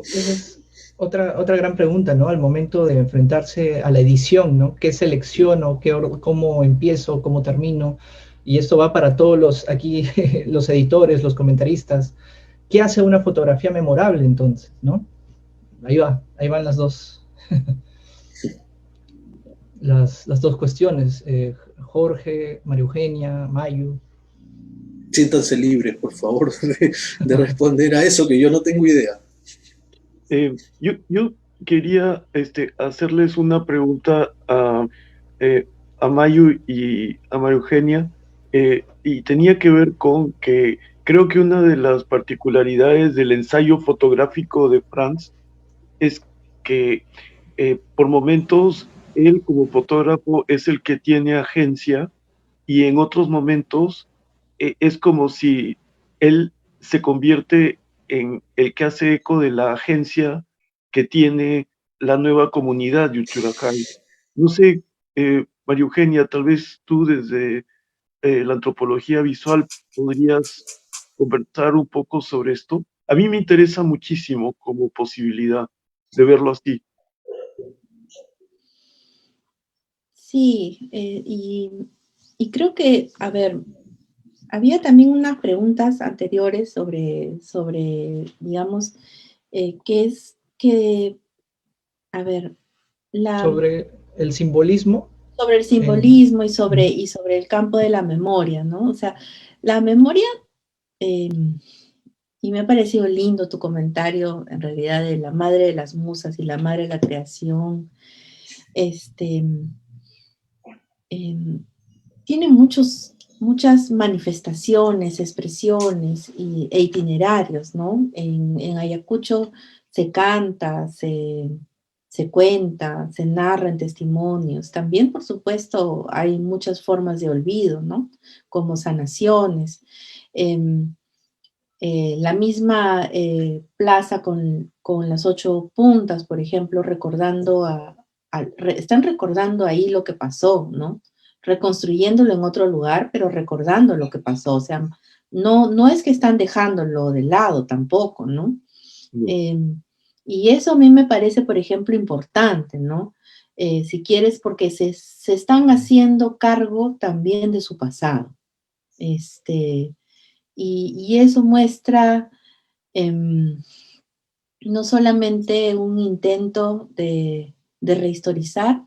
Speaker 1: Esa es otra gran pregunta, ¿no? Al momento de enfrentarse a la edición, ¿no? ¿Qué selecciono? ¿Cómo empiezo? ¿Cómo termino? Y esto va para todos los editores, los comentaristas. ¿Qué hace una fotografía memorable entonces, no? Ahí van las dos. las dos cuestiones. Jorge, María Eugenia, Mayu.
Speaker 6: Siéntanse libres, por favor, de responder a eso, que yo no tengo idea.
Speaker 5: Yo quería hacerles una pregunta a Mayu y a María Eugenia, y tenía que ver con que creo que una de las particularidades del ensayo fotográfico de Franz es que por momentos él como fotógrafo es el que tiene agencia y en otros momentos es como si él se convierte en el que hace eco de la agencia que tiene la nueva comunidad de Uchurajay. No sé, María Eugenia, tal vez tú desde la antropología visual podrías conversar un poco sobre esto. A mí me interesa muchísimo como posibilidad de verlo así.
Speaker 4: Sí, y creo que, a ver, había también unas preguntas anteriores digamos, qué es que, a ver,
Speaker 1: Sobre el simbolismo.
Speaker 4: sobre el
Speaker 1: En,
Speaker 4: simbolismo y sobre el campo de la memoria, ¿no? O sea, la memoria, eh, y me ha parecido lindo tu comentario, en realidad, de la madre de las musas y la madre de la creación, este, tiene muchas manifestaciones, expresiones e itinerarios, ¿no? En Ayacucho se canta, se cuenta, se narran testimonios. También, por supuesto, hay muchas formas de olvido, ¿no? Como sanaciones. Em, la misma plaza con las 8 puntas, por ejemplo, están recordando ahí lo que pasó, ¿no? Reconstruyéndolo en otro lugar, pero recordando lo que pasó. O sea, no es que están dejándolo de lado tampoco, ¿no?
Speaker 5: No.
Speaker 4: Y eso a mí me parece, por ejemplo, importante, ¿no? Si quieres, porque se están haciendo cargo también de su pasado. Y eso muestra no solamente un intento de rehistorizar,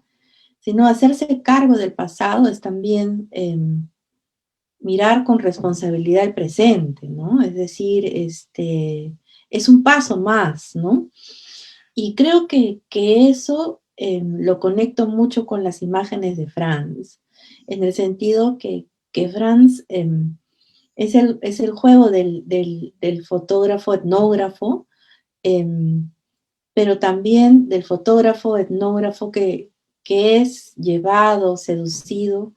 Speaker 4: sino hacerse cargo del pasado es también mirar con responsabilidad el presente, ¿no? Es decir, es un paso más, ¿no? Y creo que eso lo conecto mucho con las imágenes de Franz, en el sentido que Franz es el juego del fotógrafo etnógrafo, pero también del fotógrafo etnógrafo que es llevado, seducido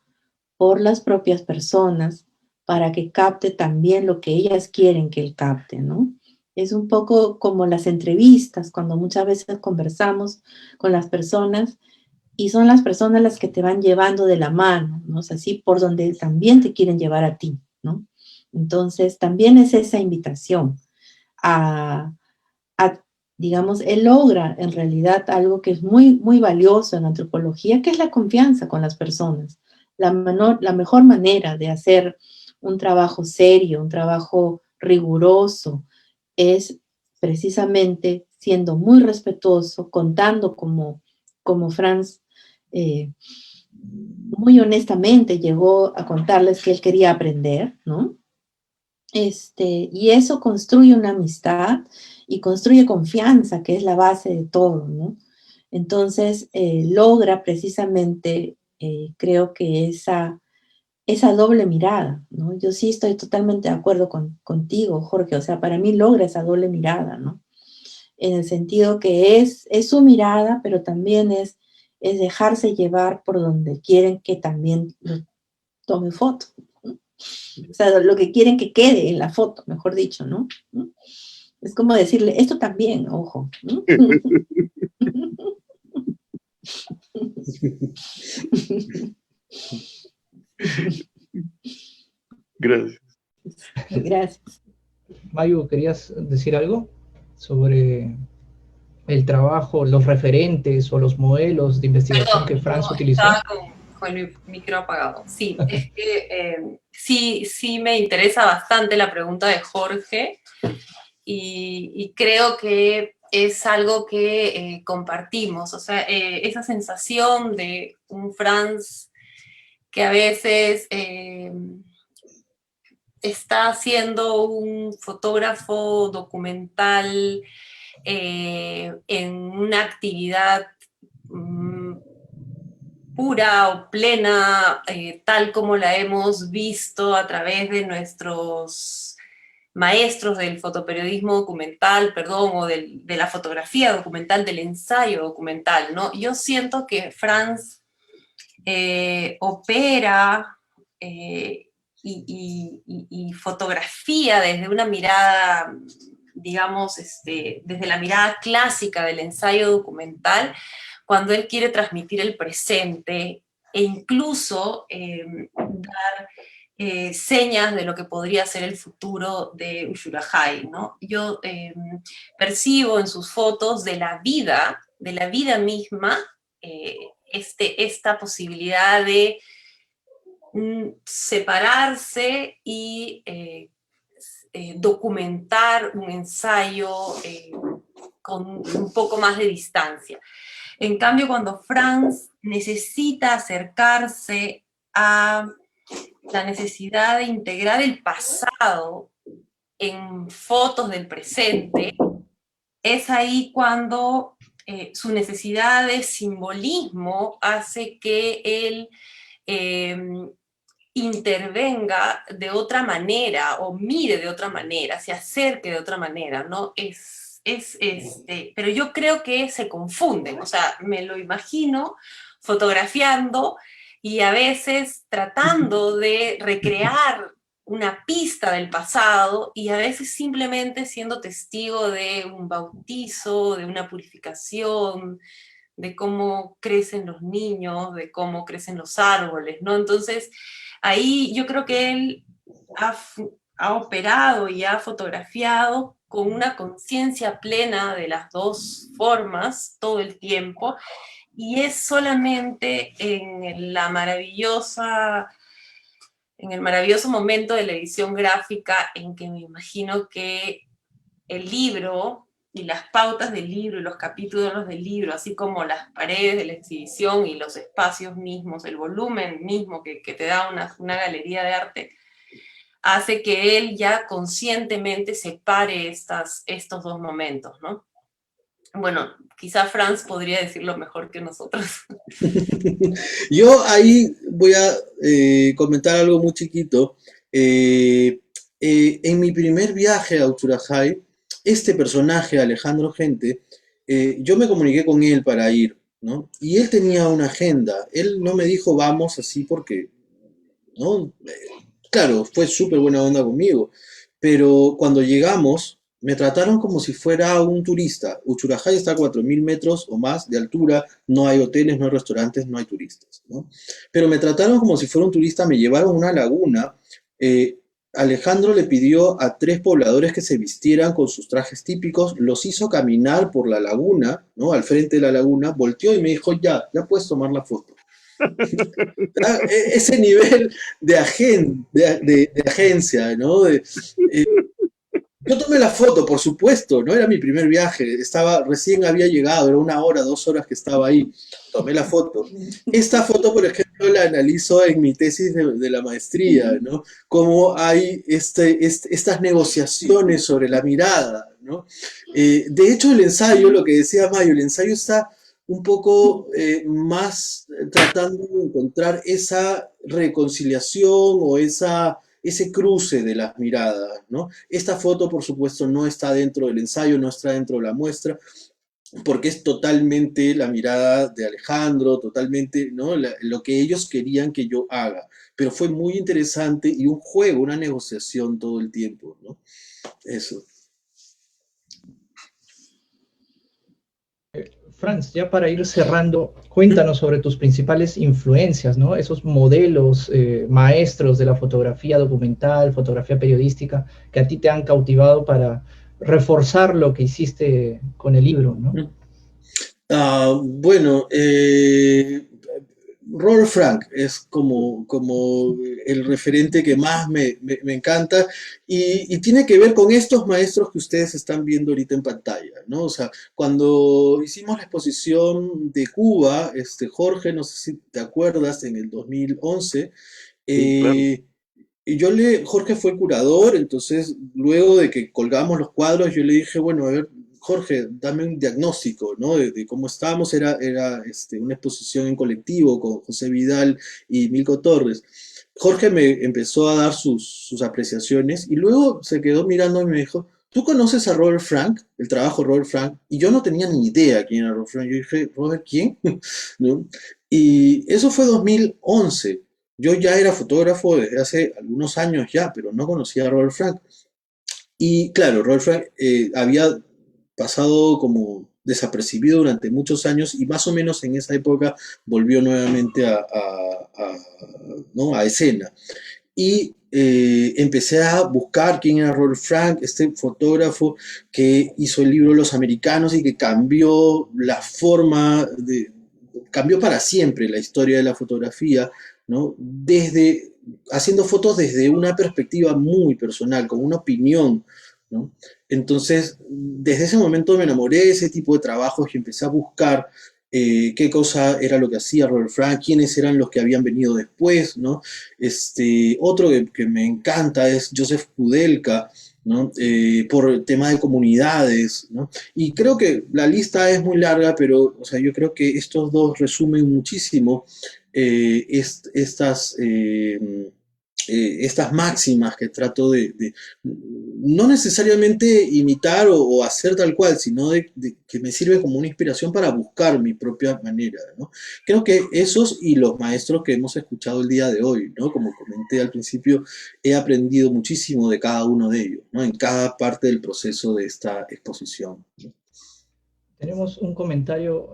Speaker 4: por las propias personas para que capte también lo que ellas quieren que él capte, ¿no? Es un poco como las entrevistas, cuando muchas veces conversamos con las personas y son las personas las que te van llevando de la mano, ¿no? O sea, así por donde también te quieren llevar a ti, ¿no? Entonces, también es esa invitación a, digamos, él logra en realidad algo que es muy, muy valioso en antropología, que es la confianza con las personas. La mejor manera de hacer un trabajo serio, un trabajo riguroso, es precisamente siendo muy respetuoso, contando como Franz muy honestamente llegó a contarles que él quería aprender, ¿no? Y eso construye una amistad y construye confianza, que es la base de todo, ¿no? Entonces, logra precisamente, creo que esa doble mirada, ¿no? Yo sí estoy totalmente de acuerdo contigo, Jorge, o sea, para mí logra esa doble mirada, ¿no? En el sentido que es su mirada, pero también es dejarse llevar por donde quieren que también lo tome foto. O sea, lo que quieren que quede en la foto, mejor dicho, ¿no? Es como decirle, esto también, ojo. ¿No?
Speaker 5: Gracias.
Speaker 4: Gracias.
Speaker 1: Mayu, ¿querías decir algo sobre el trabajo, los referentes o los modelos de investigación que
Speaker 3: Perdón,
Speaker 1: Franz
Speaker 3: no,
Speaker 1: utilizó?
Speaker 3: estaba con el micro apagado. Sí, es que sí me interesa bastante la pregunta de Jorge y creo que es algo que compartimos, o sea, esa sensación de un Franz que a veces está siendo un fotógrafo documental en una actividad pura o plena, tal como la hemos visto a través de nuestros maestros del fotoperiodismo documental, perdón, o de la fotografía documental, del ensayo documental, ¿no? Yo siento que Franz opera y fotografía desde una mirada, digamos, desde la mirada clásica del ensayo documental, cuando él quiere transmitir el presente e incluso dar señas de lo que podría ser el futuro de Ushuaia, ¿no? Yo percibo en sus fotos de la vida misma, esta posibilidad de separarse y documentar un ensayo con un poco más de distancia. En cambio, cuando Franz necesita acercarse a la necesidad de integrar el pasado en fotos del presente, es ahí cuando su necesidad de simbolismo hace que él intervenga de otra manera o mire de otra manera, se acerque de otra manera, ¿no? Pero yo creo que se confunden, o sea, me lo imagino fotografiando y a veces tratando de recrear una pista del pasado y a veces simplemente siendo testigo de un bautizo, de una purificación, de cómo crecen los niños, de cómo crecen los árboles, ¿no? Entonces, ahí yo creo que él ha operado y ha fotografiado con una conciencia plena de las dos formas todo el tiempo, y es solamente en el maravilloso momento de la edición gráfica en que me imagino que el libro y las pautas del libro y los capítulos del libro, así como las paredes de la exhibición y los espacios mismos, el volumen mismo que te da una galería de arte, hace que él ya conscientemente separe estos dos momentos, ¿no? Bueno, quizá Franz podría decirlo mejor que nosotros.
Speaker 6: Yo ahí voy a comentar algo muy chiquito. En mi primer viaje a Uchurajay, este personaje, Alejandro Gente, yo me comuniqué con él para ir, ¿no? Y él tenía una agenda. Él no me dijo vamos así porque, ¿no? Claro, fue súper buena onda conmigo, pero cuando llegamos me trataron como si fuera un turista. Uchurajay está a 4.000 metros o más de altura, no hay hoteles, no hay restaurantes, no hay turistas, ¿no? Pero me trataron como si fuera un turista, me llevaron a una laguna. Alejandro le pidió a 3 pobladores que se vistieran con sus trajes típicos, los hizo caminar por la laguna, ¿no? Al frente de la laguna, volteó y me dijo, ya puedes tomar la foto. Ese nivel de agencia, ¿no? Yo tomé la foto, por supuesto, no era mi primer viaje, recién había llegado, era 1 hora, 2 horas que estaba ahí, tomé la foto. Esta foto, por ejemplo, la analizo en mi tesis de la maestría, ¿no? Cómo hay estas negociaciones sobre la mirada, ¿no? De hecho, el ensayo, lo que decía Mayo, el ensayo está un poco más tratando de encontrar esa reconciliación o ese cruce de las miradas, ¿no? Esta foto, por supuesto, no está dentro del ensayo, no está dentro de la muestra, porque es totalmente la mirada de Alejandro, totalmente, ¿no? Lo que ellos querían que yo haga. Pero fue muy interesante y un juego, una negociación todo el tiempo, ¿no? Eso.
Speaker 1: Franz, ya para ir cerrando, cuéntanos sobre tus principales influencias, ¿no? Esos modelos maestros de la fotografía documental, fotografía periodística, que a ti te han cautivado para reforzar lo que hiciste con el libro, ¿no?
Speaker 6: Bueno, Robert Frank es como el referente que más me encanta y tiene que ver con estos maestros que ustedes están viendo ahorita en pantalla, ¿no? O sea, cuando hicimos la exposición de Cuba, Jorge, no sé si te acuerdas, en el 2011,
Speaker 5: Sí, claro.
Speaker 6: y Jorge fue el curador, entonces luego de que colgamos los cuadros, yo le dije, bueno, a ver, Jorge, dame un diagnóstico, ¿no? De cómo estábamos. Era una exposición en colectivo con José Vidal y Milko Torres. Jorge me empezó a dar sus apreciaciones y luego se quedó mirando y me dijo, ¿tú conoces a Robert Frank? El trabajo de Robert Frank. Y yo no tenía ni idea quién era Robert Frank. Yo dije, ¿Robert quién? ¿No? Y eso fue 2011. Yo ya era fotógrafo desde hace algunos años ya, pero no conocía a Robert Frank. Y claro, Robert Frank había pasado como desapercibido durante muchos años y más o menos en esa época volvió nuevamente ¿no? a escena. Y empecé a buscar quién era Robert Frank, este fotógrafo que hizo el libro Los Americanos y que cambió la forma cambió para siempre la historia de la fotografía, ¿no? Haciendo fotos desde una perspectiva muy personal, con una opinión, ¿no? Entonces, desde ese momento me enamoré de ese tipo de trabajos y empecé a buscar qué cosa era lo que hacía Robert Frank, quiénes eran los que habían venido después, ¿no? Otro que me encanta es Joseph Kudelka, ¿no? Por el tema de comunidades, ¿no? Y creo que la lista es muy larga, pero o sea, yo creo que estos dos resumen muchísimo estas máximas que trato de no necesariamente imitar o hacer tal cual, sino que me sirve como una inspiración para buscar mi propia manera, ¿no? Creo que esos y los maestros que hemos escuchado el día de hoy, ¿no? Como comenté al principio, he aprendido muchísimo de cada uno de ellos, ¿no? En cada parte del proceso de esta exposición, ¿no?
Speaker 1: Tenemos un comentario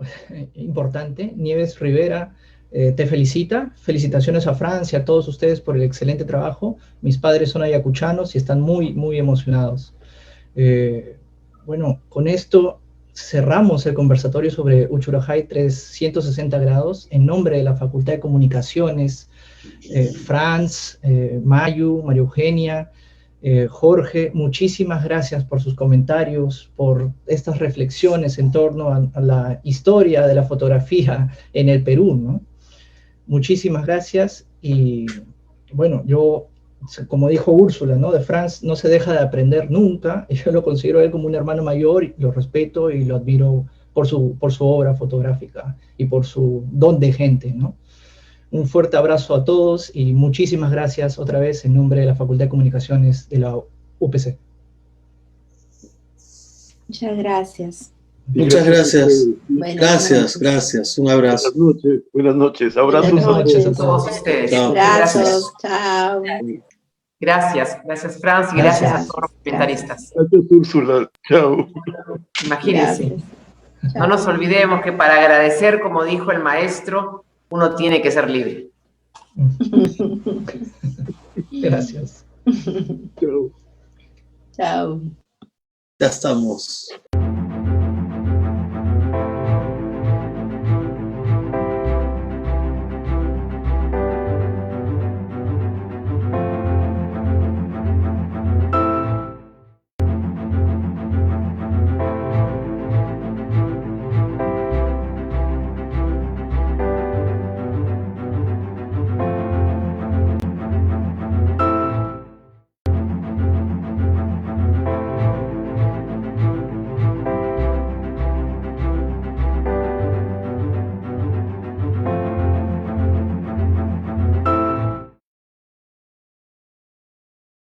Speaker 1: importante. Nieves Rivera te felicita. Felicitaciones a Francia, a todos ustedes por el excelente trabajo. Mis padres son ayacuchanos y están muy, muy emocionados. Bueno, con esto cerramos el conversatorio sobre Uchurajay 360 grados en nombre de la Facultad de Comunicaciones, Franz, Mayu, María Eugenia, Jorge, muchísimas gracias por sus comentarios, por estas reflexiones en torno a la historia de la fotografía en el Perú, ¿no? Muchísimas gracias y bueno, yo, como dijo Úrsula, ¿no? De Franz no se deja de aprender nunca, y yo lo considero a él como un hermano mayor, y lo respeto y lo admiro por su obra fotográfica y por su don de gente, ¿no? Un fuerte abrazo a todos y muchísimas gracias otra vez en nombre de la Facultad de Comunicaciones de la UPC.
Speaker 4: Muchas gracias.
Speaker 6: Muchas gracias.
Speaker 4: Bueno,
Speaker 6: Gracias. Un abrazo.
Speaker 5: Buenas noches. Abrazos
Speaker 1: Buenas noches
Speaker 2: A todos ustedes.
Speaker 6: Chao.
Speaker 4: Abrazos, chao.
Speaker 2: Gracias, Franz, y gracias a todos los comentaristas.
Speaker 5: Gracias, Úrsula. Chao.
Speaker 2: Imagínense.
Speaker 4: Gracias.
Speaker 2: No nos olvidemos que para agradecer, como dijo el maestro, uno tiene que ser libre.
Speaker 1: Gracias.
Speaker 5: Chao.
Speaker 4: Chao.
Speaker 6: Ya estamos.